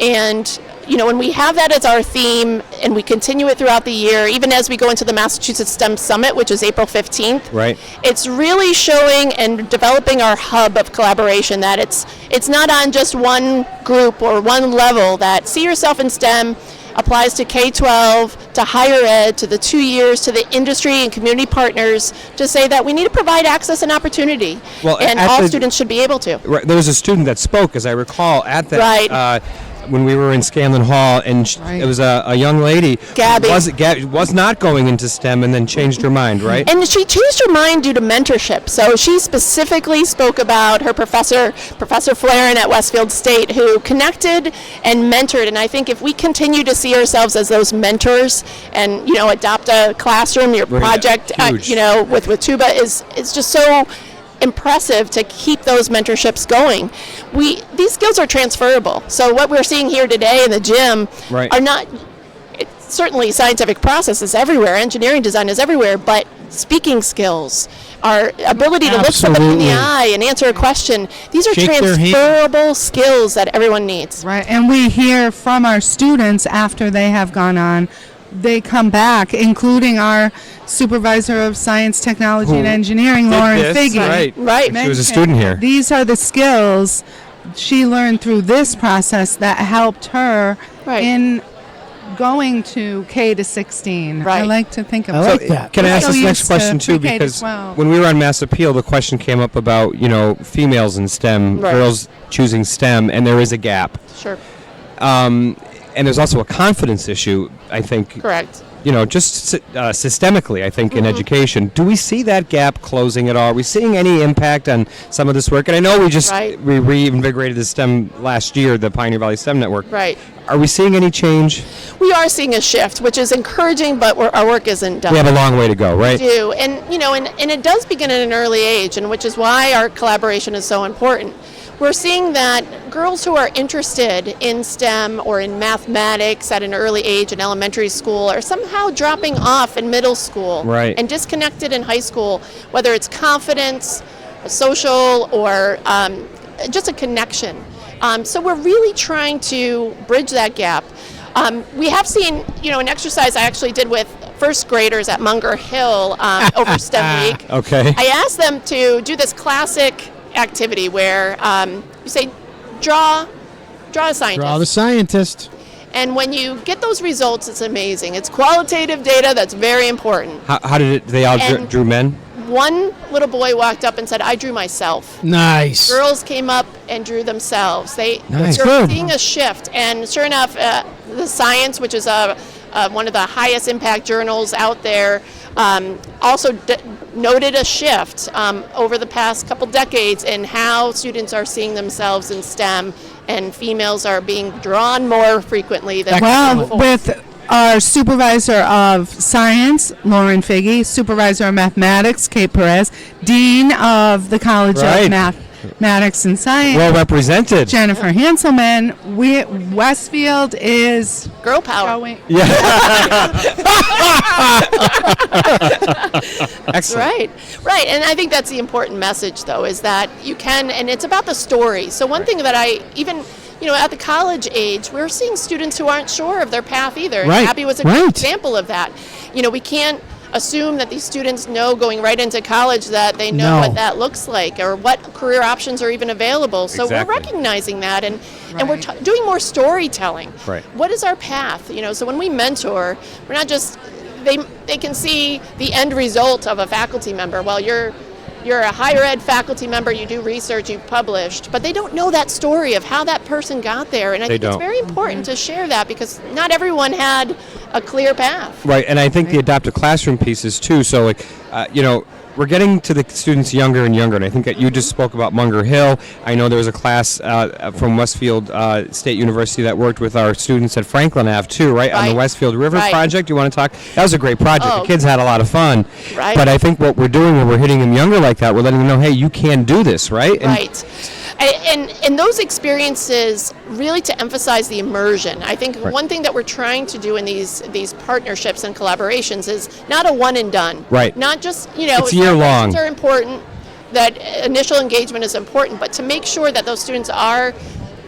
And when we have that as our theme and we continue it throughout the year, even as we go into the Massachusetts STEM Summit, which is April 15th, Right. it's really showing and developing our hub of collaboration, that it's not on just one group or one level, that See Yourself in STEM applies to K-12, to higher ed, to the 2 years, to the industry and community partners, to say that we need to provide access and opportunity, Well, and at all the- students should be able to. Right, there was a student that spoke, as I recall, at that Right. when we were in Scanlon Hall, and it was a young lady Gabby. who was not going into STEM and then changed her mind, right? And she changed her mind due to mentorship. So she specifically spoke about her Professor Flarin at Westfield State, who connected and mentored. And I think if we continue to see ourselves as those mentors and, adopt a classroom, your Right. project, Huge. with Tuba is just so impressive to keep those mentorships going. These skills are transferable. So what we're seeing here today in the gym Right. are not, certainly scientific process is everywhere, engineering design is everywhere, but speaking skills, our ability to look somebody in the Absolutely. eye and answer a question, these are Shake their hand. transferable skills that everyone needs. Right, and we hear from our students after they have gone on. They come back, including our supervisor of science, technology, and engineering, did Lauren this, Figge. right. She was a student here. These are the skills she learned through this process that helped her in going to K to 16. I like to think of I like that. Can I ask So this next used to question too? pre-K to Because 12. when we were on Mass Appeal, the question came up about females in STEM, Right. girls choosing STEM, and there is a gap. Sure. And there's also a confidence issue, I think. Correct. Just systemically, I think, in education. Do we see that gap closing at all? Are we seeing any impact on some of this work? And I know we reinvigorated the STEM last year, the Pioneer Valley STEM Network. Right. Are we seeing any change? We are seeing a shift, which is encouraging, but our work isn't done. We have a long way to go, right? We do, and and it does begin at an early age, and which is why our collaboration is so important. We're seeing that girls who are interested in STEM or in mathematics at an early age in elementary school are somehow dropping off in middle school, Right. and disconnected in high school, whether it's confidence, social, or just a connection. So we're really trying to bridge that gap. We have seen, an exercise I actually did with first graders at Munger Hill over STEM Week. Okay. I asked them to do this classic activity where you say, draw a scientist. Draw the scientist. And when you get those results, it's amazing. It's qualitative data that's very important. How did it? They all And drew men. one little boy walked up and said, "I drew myself." Nice. Girls came up and drew themselves. Nice. You're Good. seeing a shift, and sure enough, the Science, which is one of the highest impact journals out there, also noted a shift over the past couple decades in how students are seeing themselves in STEM, and females are being drawn more frequently than before. With our supervisor of science, Lauren Figge, supervisor of mathematics, Kate Perez, dean of the College of Mathematics and Science, Well represented. Jennifer Hanselman. Westfield is girl power. Excellent. Right, and I think that's the important message, though, is that you can, and it's about the story. So one thing that I even, at the college age, we're seeing students who aren't sure of their path either. Right. Abby was a good example of that. We can't assume that these students know going right into college that they know what that looks like or what career options are even available. So we're recognizing that, and we're doing more storytelling. Right. What is our path? So when we mentor, we're not just they can see the end result of a faculty member. Well, you're a higher ed faculty member, you do research, you've published, but they don't know that story of how that person got there. And I think it's very important to share that, because not everyone had a clear path. Right, and I think the adaptive classroom pieces too. So, we're getting to the students younger and younger, and I think that you just spoke about Munger Hill. I know there was a class from Westfield State University that worked with our students at Franklin Ave too, right? On the Westfield River project. You want to talk? That was a great project. The kids had a lot of fun. Right. But I think what we're doing when we're hitting them younger like that, we're letting them know, hey, you can do this, right? Right. And those experiences really to emphasize the immersion. I think one thing that we're trying to do in these partnerships and collaborations is not a one and done. Right. Not just, it's year long. are important, that initial engagement is important, but to make sure that those students are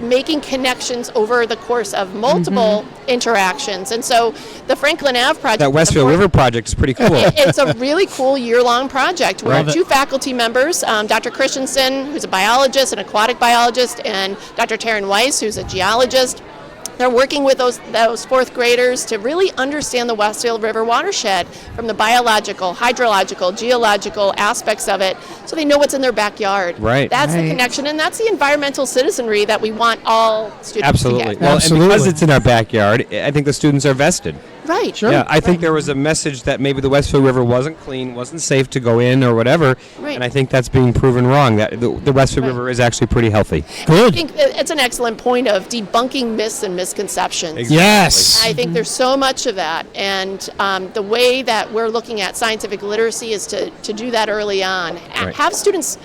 making connections over the course of multiple interactions. And so the Franklin Ave project, that Westfield River project is pretty cool. It's a really cool year-long project where two faculty members, Dr. Christensen, who's a biologist, an aquatic biologist, and Dr. Taryn Weiss, who's a geologist, they're working with those fourth graders to really understand the Westfield River watershed from the biological, hydrological, geological aspects of it, so they know what's in their backyard. Right. That's the connection, and that's the environmental citizenry that we want all students Absolutely. to get. Well, and because it's in our backyard, I think the students are vested. Right. Sure. Yeah, I think there was a message that maybe the Westfield River wasn't clean, wasn't safe to go in or whatever, Right. and I think that's being proven wrong, that the Westfield River is actually pretty healthy. I think it's an excellent point of debunking myths and misconceptions. Exactly. Yes. I think there's so much of that, and the way that we're looking at scientific literacy is to do that early on. Right. Have students,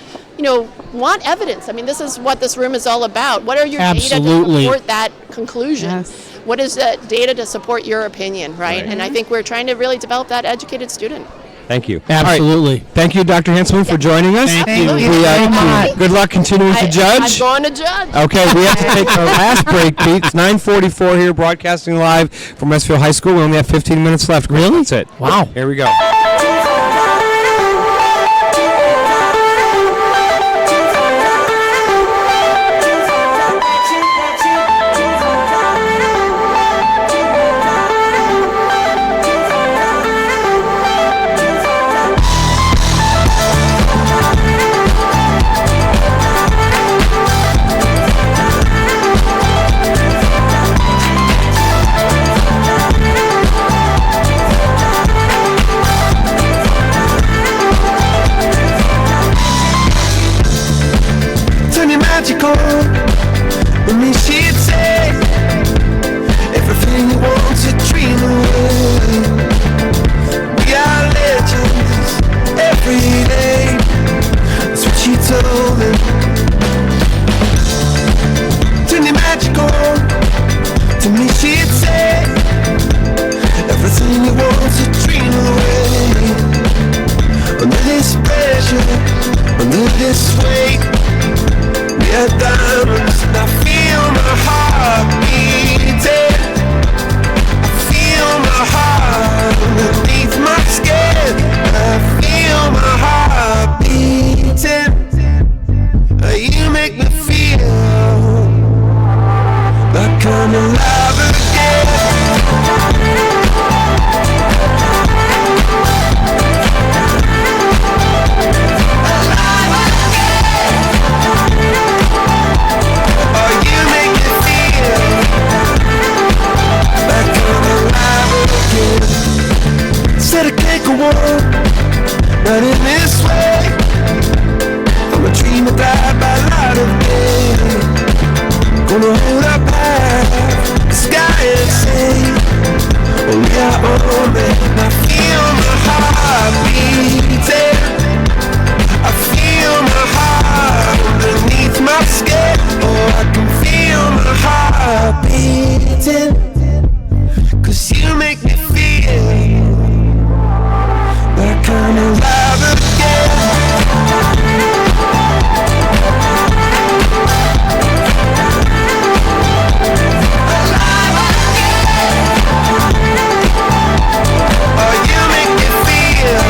want evidence. I mean, this is what this room is all about. What are your Absolutely. data to support that conclusion? What is the data to support your opinion, right? And I think we're trying to really develop that educated student. Thank you. Absolutely. All right. Thank you, Dr. Hanselman, for joining us. Thank you. Good luck continuing to judge. I'm going to judge. Okay, we have to take our last break, Pete. It's 9:44 here, broadcasting live from Westfield High School. We only have 15 minutes left. Really? That's it. Wow. Here we go. waiting, 'cause you make me feel like I'm alive again. Oh, you make me feel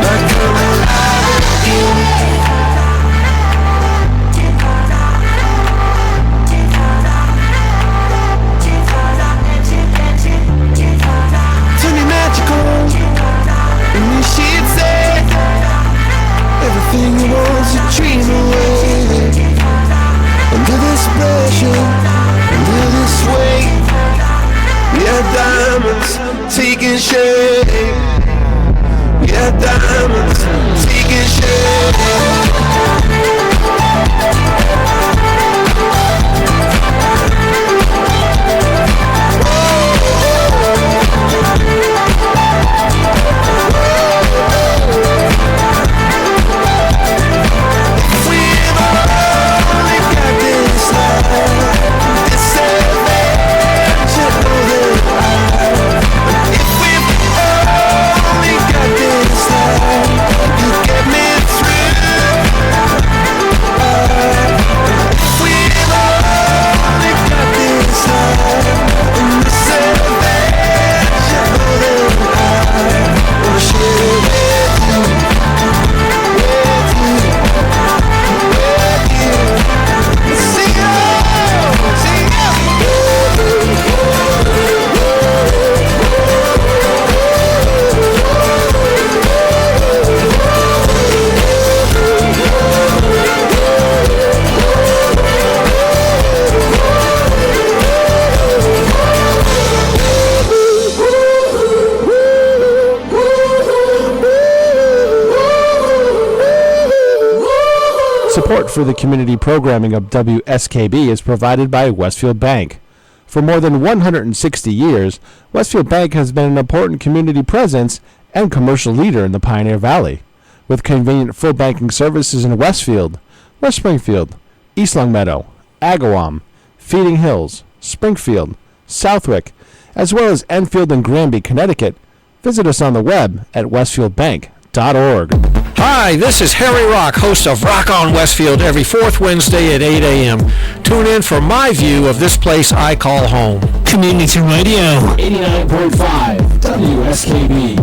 like I'm alive again. Turn me magical, and you should say everything you want's a dream away. Under this pressure, under this weight, we are diamonds taking shape. We are diamonds taking shape. Support for the community programming of WSKB is provided by Westfield Bank. For more than 160 years, Westfield Bank has been an important community presence and commercial leader in the Pioneer Valley, with convenient full banking services in Westfield, West Springfield, East Longmeadow, Agawam, Feeding Hills, Springfield, Southwick, as well as Enfield and Granby, Connecticut. Visit us on the web at westfieldbank.org. Hi, this is Harry Rock, host of Rock on Westfield every fourth Wednesday at 8 a.m. Tune in for my view of this place I call home. Community Radio. 89.5 WSKB.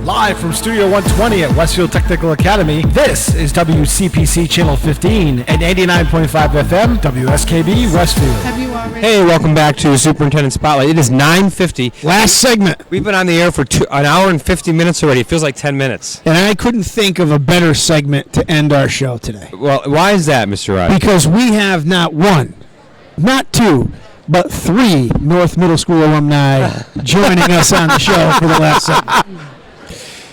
Live from Studio 120 at Westfield Technical Academy, this is WCPC Channel 15 and 89.5 FM, WSKB Westfield. Have you already? Hey, welcome back to Superintendent Spotlight. It is 9:50. Last segment. We've been on the air for an hour and 50 minutes already. It feels like 10 minutes. And I couldn't think of a better segment to end our show today. Well, why is that, Mr. Wright? Because we have not one, not two, but three North Middle School alumni joining us on the show for the last segment.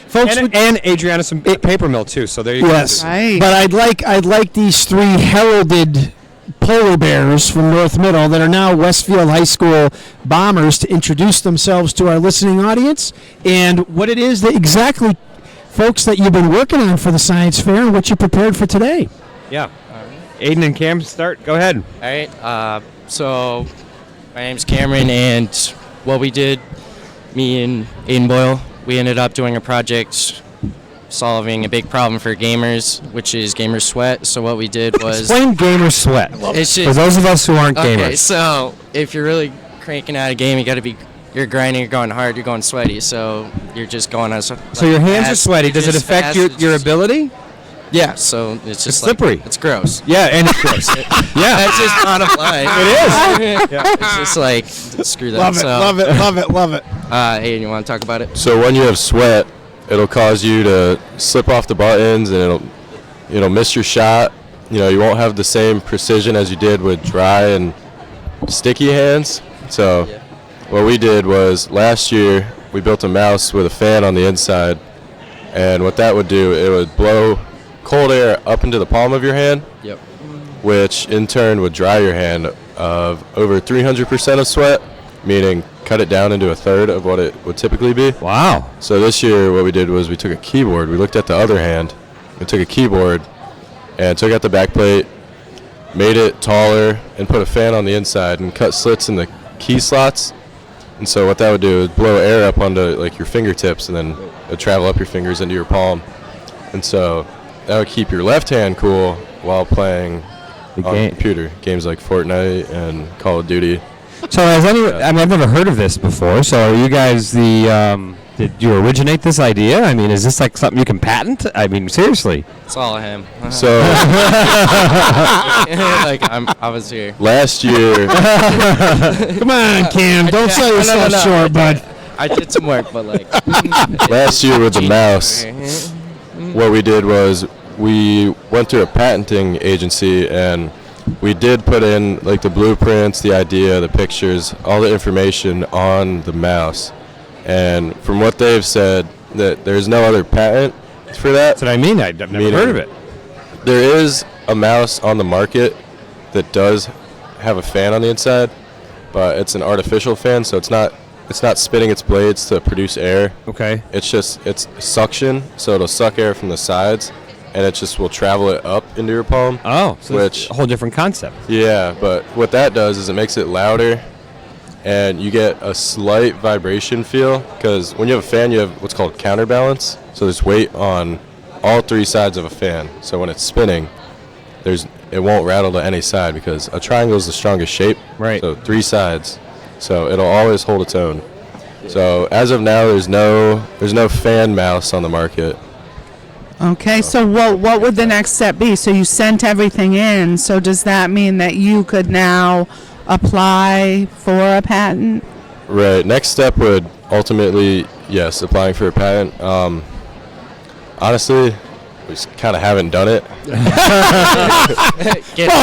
Folks, and Adriana some paper mill too. So there you go. Yes, but I'd like these three heralded polar bears from North Middle that are now Westfield High School Bombers to introduce themselves to our listening audience and what it is that exactly, folks, that you've been working on for the science fair and what you prepared for today. Yeah. Aiden and Cam, start. Go ahead. All right. So my name's Cameron, and what we did, me and Aiden Boyle, we ended up doing a project solving a big problem for gamers, which is gamer sweat. So what we did was... Explain gamer sweat. It's just, for those of us who aren't gamers. Okay, so if you're really cranking out a game, you're grinding, you're going hard, you're going sweaty. So you're just going on... So your hands are sweaty. Does it affect your ability? Yeah, so it's just slippery. It's gross. Yeah, and it's gross. Yeah. That's just bottom line. It is. Yeah. It's just like, screw that. Love it. Hey, you want to talk about it? So when you have sweat, it'll cause you to slip off the buttons, and it'll miss your shot. You won't have the same precision as you did with dry and sticky hands. So what we did was last year we built a mouse with a fan on the inside, and what that would do, it would blow cold air up into the palm of your hand, which in turn would dry your hand of over 300% of sweat, meaning cut it down into a third of what it would typically be. Wow. So this year what we did was we took a keyboard, we looked at the other hand, we took a keyboard and took out the back plate, made it taller, and put a fan on the inside and cut slits in the key slots. And so what that would do is blow air up onto like your fingertips, and then it would travel up your fingers into your palm. And so that would keep your left hand cool while playing on the computer. Games like Fortnite and Call of Duty. So has anyone, I mean, I've never heard of this before. So are you guys did you originate this idea? I mean, is this like something you can patent? I mean, seriously. It's all him. So, like I was here. Last year. Come on, Cam. Don't sell yourself short, bud. I did some work, but like. Last year with the mouse, what we did was we went to a patenting agency and we did put in like the blueprints, the idea, the pictures, all the information on the mouse. And from what they've said, that there's no other patent for that. That's what I mean. I've never heard of it. There is a mouse on the market that does have a fan on the inside, but it's an artificial fan, so it's not spinning its blades to produce air. Okay. It's suction, so it'll suck air from the sides, and it just will travel it up into your palm. Oh, so it's a whole different concept. Yeah, but what that does is it makes it louder, and you get a slight vibration feel, because when you have a fan, you have what's called counterbalance. So there's weight on all three sides of a fan. So when it's spinning, it won't rattle to any side, because a triangle is the strongest shape. Right. So three sides. So it'll always hold its own. So as of now, there's no fan mouse on the market. Okay, so what would the next step be? So you sent everything in. So does that mean that you could now apply for a patent? Right. Next step would ultimately, yes, applying for a patent. Honestly, we just kind of haven't done it. Well,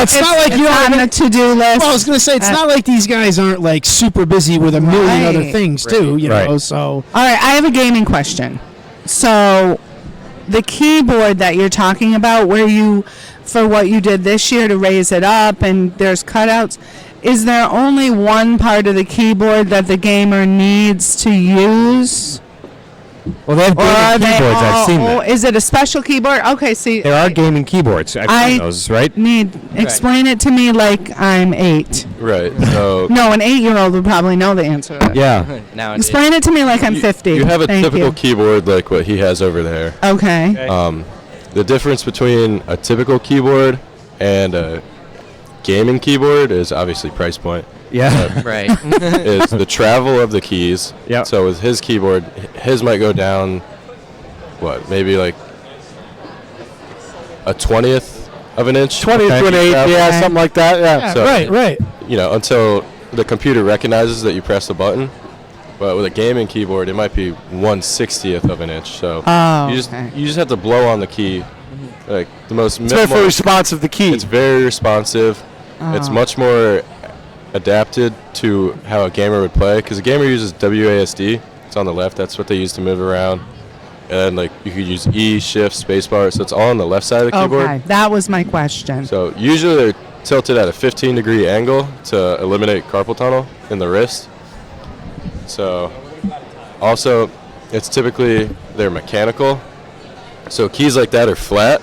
it's not like you're on a to-do list. Well, I was going to say, it's not like these guys aren't like super busy with a million other things too, you know. So, all right, I have a gaming question. So, the keyboard that you're talking about, where you, for what you did this year to raise it up, and there's cutouts, is there only one part of the keyboard that the gamer needs to use? Well, they have gaming keyboards. I've seen that. Is it a special keyboard? Okay, see. There are gaming keyboards. I've seen those, right? Explain it to me like I'm 8. Right. So no, an 8-year-old would probably know the answer to that. Yeah. Explain it to me like I'm 50. You have a Thank typical you. keyboard like what he has over there. Okay. The difference between a typical keyboard and a gaming keyboard is obviously price point. Yeah. Right. Is the travel of the keys. Yeah. So with his keyboard, his might go down, maybe like a 20th of an inch. 20th to an eighth, yeah, something like that. Yeah. So, right. You know, until the computer recognizes that you press the button. But with a gaming keyboard, it might be 1/60th of an inch. So you just have to blow on the key, like the most. It's very responsive. The key. It's very responsive. It's much more adapted to how a gamer would play, because a gamer uses WASD. It's on the left. That's what they use to move around. And like you could use E, Shift, Spacebar. So it's all on the left side of the keyboard. Okay, that was my question. So usually they're tilted at a 15-degree angle to eliminate carpal tunnel in the wrist. So also it's typically they're mechanical. So keys like that are flat.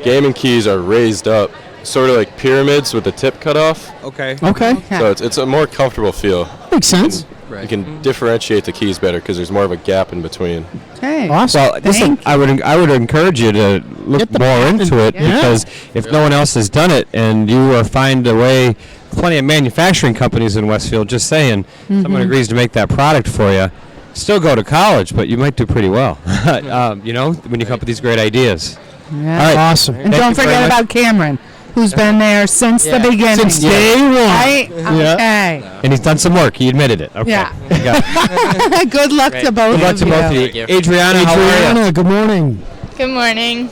Gaming keys are raised up, sort of like pyramids with the tip cut off. Okay. So it's a more comfortable feel. Makes sense. You can differentiate the keys better because there's more of a gap in between. Okay. Awesome. Well, listen, I would encourage you to look more into it, because if no one else has done it and you find a way, plenty of manufacturing companies in Westfield, just saying, someone agrees to make that product for you, still go to college, but you might do pretty well. You know, when you come up with these great ideas. Yeah. All right. Awesome. And don't forget about Cameron, who's been there since the beginning. Since day one. Right? Yeah. Okay. And he's done some work. He admitted it. Okay. Yeah. Good luck to both Good luck of to you. both of you. Adriana, how are you? Good morning. Good morning.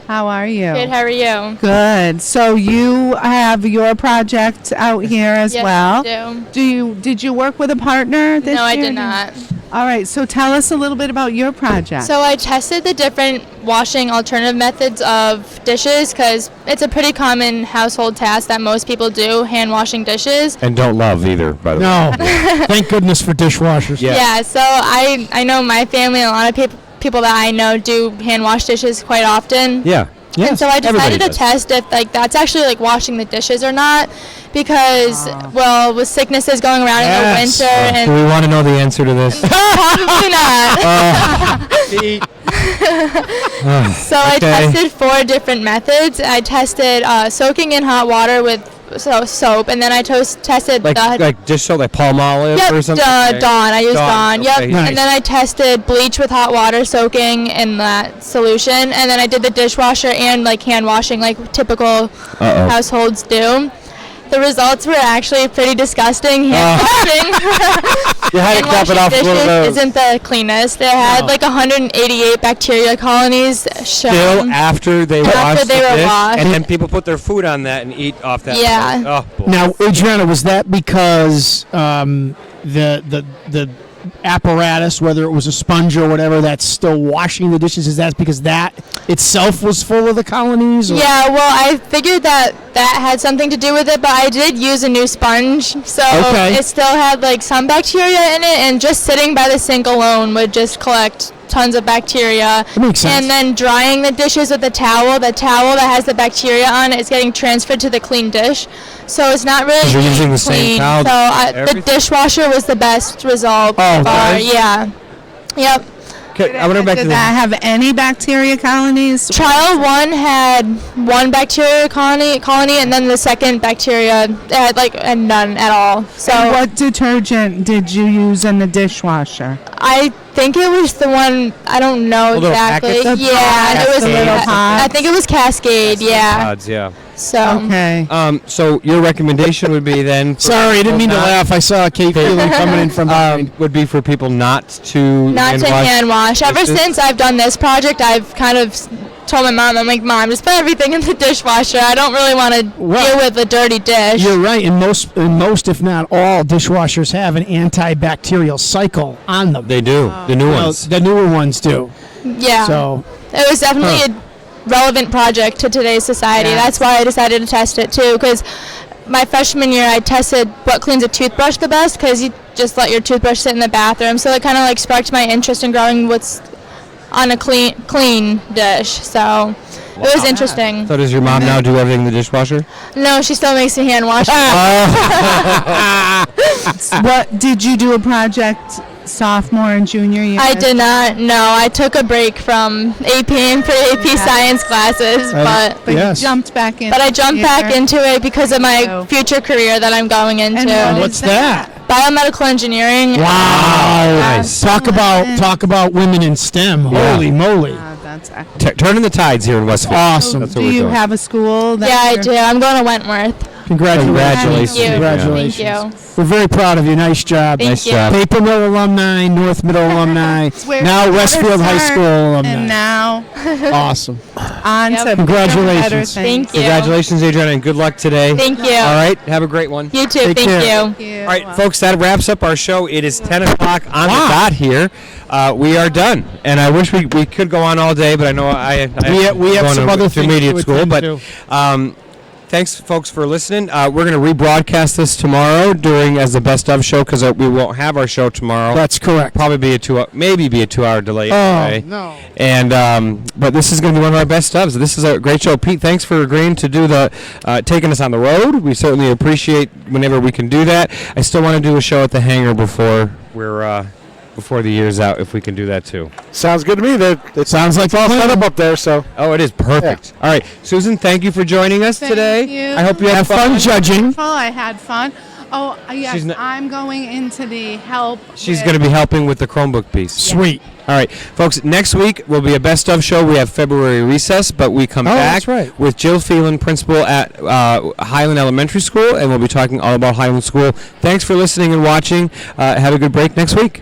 How are you? Good, how are you? Good. So you have your project out here as Yes, well. I do. Did you work with a partner this No, I year? did not. All right. So tell us a little bit about your project. So I tested the different washing alternative methods of dishes, because it's a pretty common household task that most people do, hand washing dishes. And don't love either, by the way. No. Thank goodness for dishwashers. Yeah, so I know my family and a lot of people that I know do hand wash dishes quite often. Yeah. Yes, And so I everybody decided to does. test if like that's actually like washing the dishes or not, because well, with sicknesses going around in the Yes. winter and Do we want to know the answer to this? probably not. So I Okay. tested 4 different methods. I tested soaking in hot water with soap, and then I tested Like dish soap, like palm olive Yep, or something? Okay. Dawn. I used Dawn. Yep. okay. Nice. And then I tested bleach with hot water soaking in that solution, and then I did the dishwasher and like hand washing, like typical households do. The results were actually pretty disgusting. Hand washing, You had to cap it washing off with one of dishes those. isn't the cleanest. They had like 188 bacteria colonies Still shown. after they After washed they the were dish, washed. and then people put their food on that and eat off that. Yeah. Oh, boy. Now, Adriana, was that because the apparatus, whether it was a sponge or whatever, that's still washing the dishes? Is that because that itself was full of the colonies? Or? Yeah, well, I figured that had something to do with it, but I did use a new sponge, so it still had like some bacteria in it, and just sitting by the sink alone would just collect tons of bacteria. That makes sense. And then drying the dishes with the towel that has the bacteria on it is getting transferred to the clean dish, so it's not really You're using getting the same clean. towel, So the everything? dishwasher was the best result. Oh, far. nice. Yeah. Yep. Okay, I want to go back to Did the. that have any bacteria colonies? Trial 1 had 1 bacteria colony, and then the second bacteria had none at all. So And what detergent did you use in the dishwasher? I think it was the one, I don't know little exactly. packets? Yeah, it was. Cascade. I think it was Cascade. Yeah. Odds, yeah. So Okay. So your recommendation would be then. for Sorry, I didn't mean to not- laugh. I saw Kate Phelan coming in from behind. Would be for people not to not to hand wash. Ever dishes? since I've done this project, I've kind of told my mom, I'm like, Mom, just put everything in the dishwasher. I don't really want to deal with a dirty dish. You're right. And most, if not all, dishwashers have an antibacterial cycle on them. They do. The new Well, ones. the newer ones do. Yeah. So It was definitely a relevant project to today's society. Yeah. That's why I decided to test it too, because my freshman year I tested what cleans a toothbrush the best, because you just let your toothbrush sit in the bathroom. So it kind of like sparked my interest in growing what's on a clean dish. So it was interesting. So does your mom now do everything in the dishwasher? No, she still makes me hand wash. What did you do a project sophomore and junior year? I did not. No, I took a break from AP and pre-AP science classes, but yes. Jumped back in. But I jumped back into it because of my Oh. future career that I'm going into. And What's that? Biomedical engineering. Wow! Nice. Talk about women in STEM. Yeah. Holy moly! That's Turning the tides here in Westfield. Awesome. That's what do we're you doing. have a school? That Yeah, I you're- do. I'm going to Wentworth. Congratulations! Thank you. Congratulations! Thank you. We're very proud of you. Nice job. Thank Nice you. job. Paper Mill alumni, North Middle alumni, Where now you Westfield High start, School alumni. And now Awesome. on Yep. to Congratulations. better Thank things. you. Congratulations, Adriana, and good luck today. Thank you. All right, have a great one. You too. Take Thank care. you. Thank you. All right, folks, that wraps up our show. It is 10 o'clock on the dot here. We are done. And I wish we could go on all day, but I know We have going some to other things intermediate to school. attend But thanks, folks, for listening. We're going to rebroadcast this tomorrow as the best of show, because we won't have our show tomorrow. That's correct. Probably be a 2-hour delay. Oh, anyway. no. And but this is going to be one of our best ofs. This is a great show. Pete, thanks for agreeing to do taking us on the road. We certainly appreciate whenever we can do that. I still want to do a show at the hangar before the year's out, if we can do that too. Sounds good to me. It sounds like all set up there. So. Oh, it is perfect. All right, Susan, thank you for joining us today. you. I hope you Have fun judging. I had fun. Oh, yes, She's not- I'm going into the help. She's with- going to be helping with the Chromebook piece. Sweet. All right, folks, next week will be a best of show. We have February recess, but we come back that's right. with Jill Phelan, principal at Highland Elementary School, and we'll be talking all about Highland School. Thanks for listening and watching. Have a good break next week.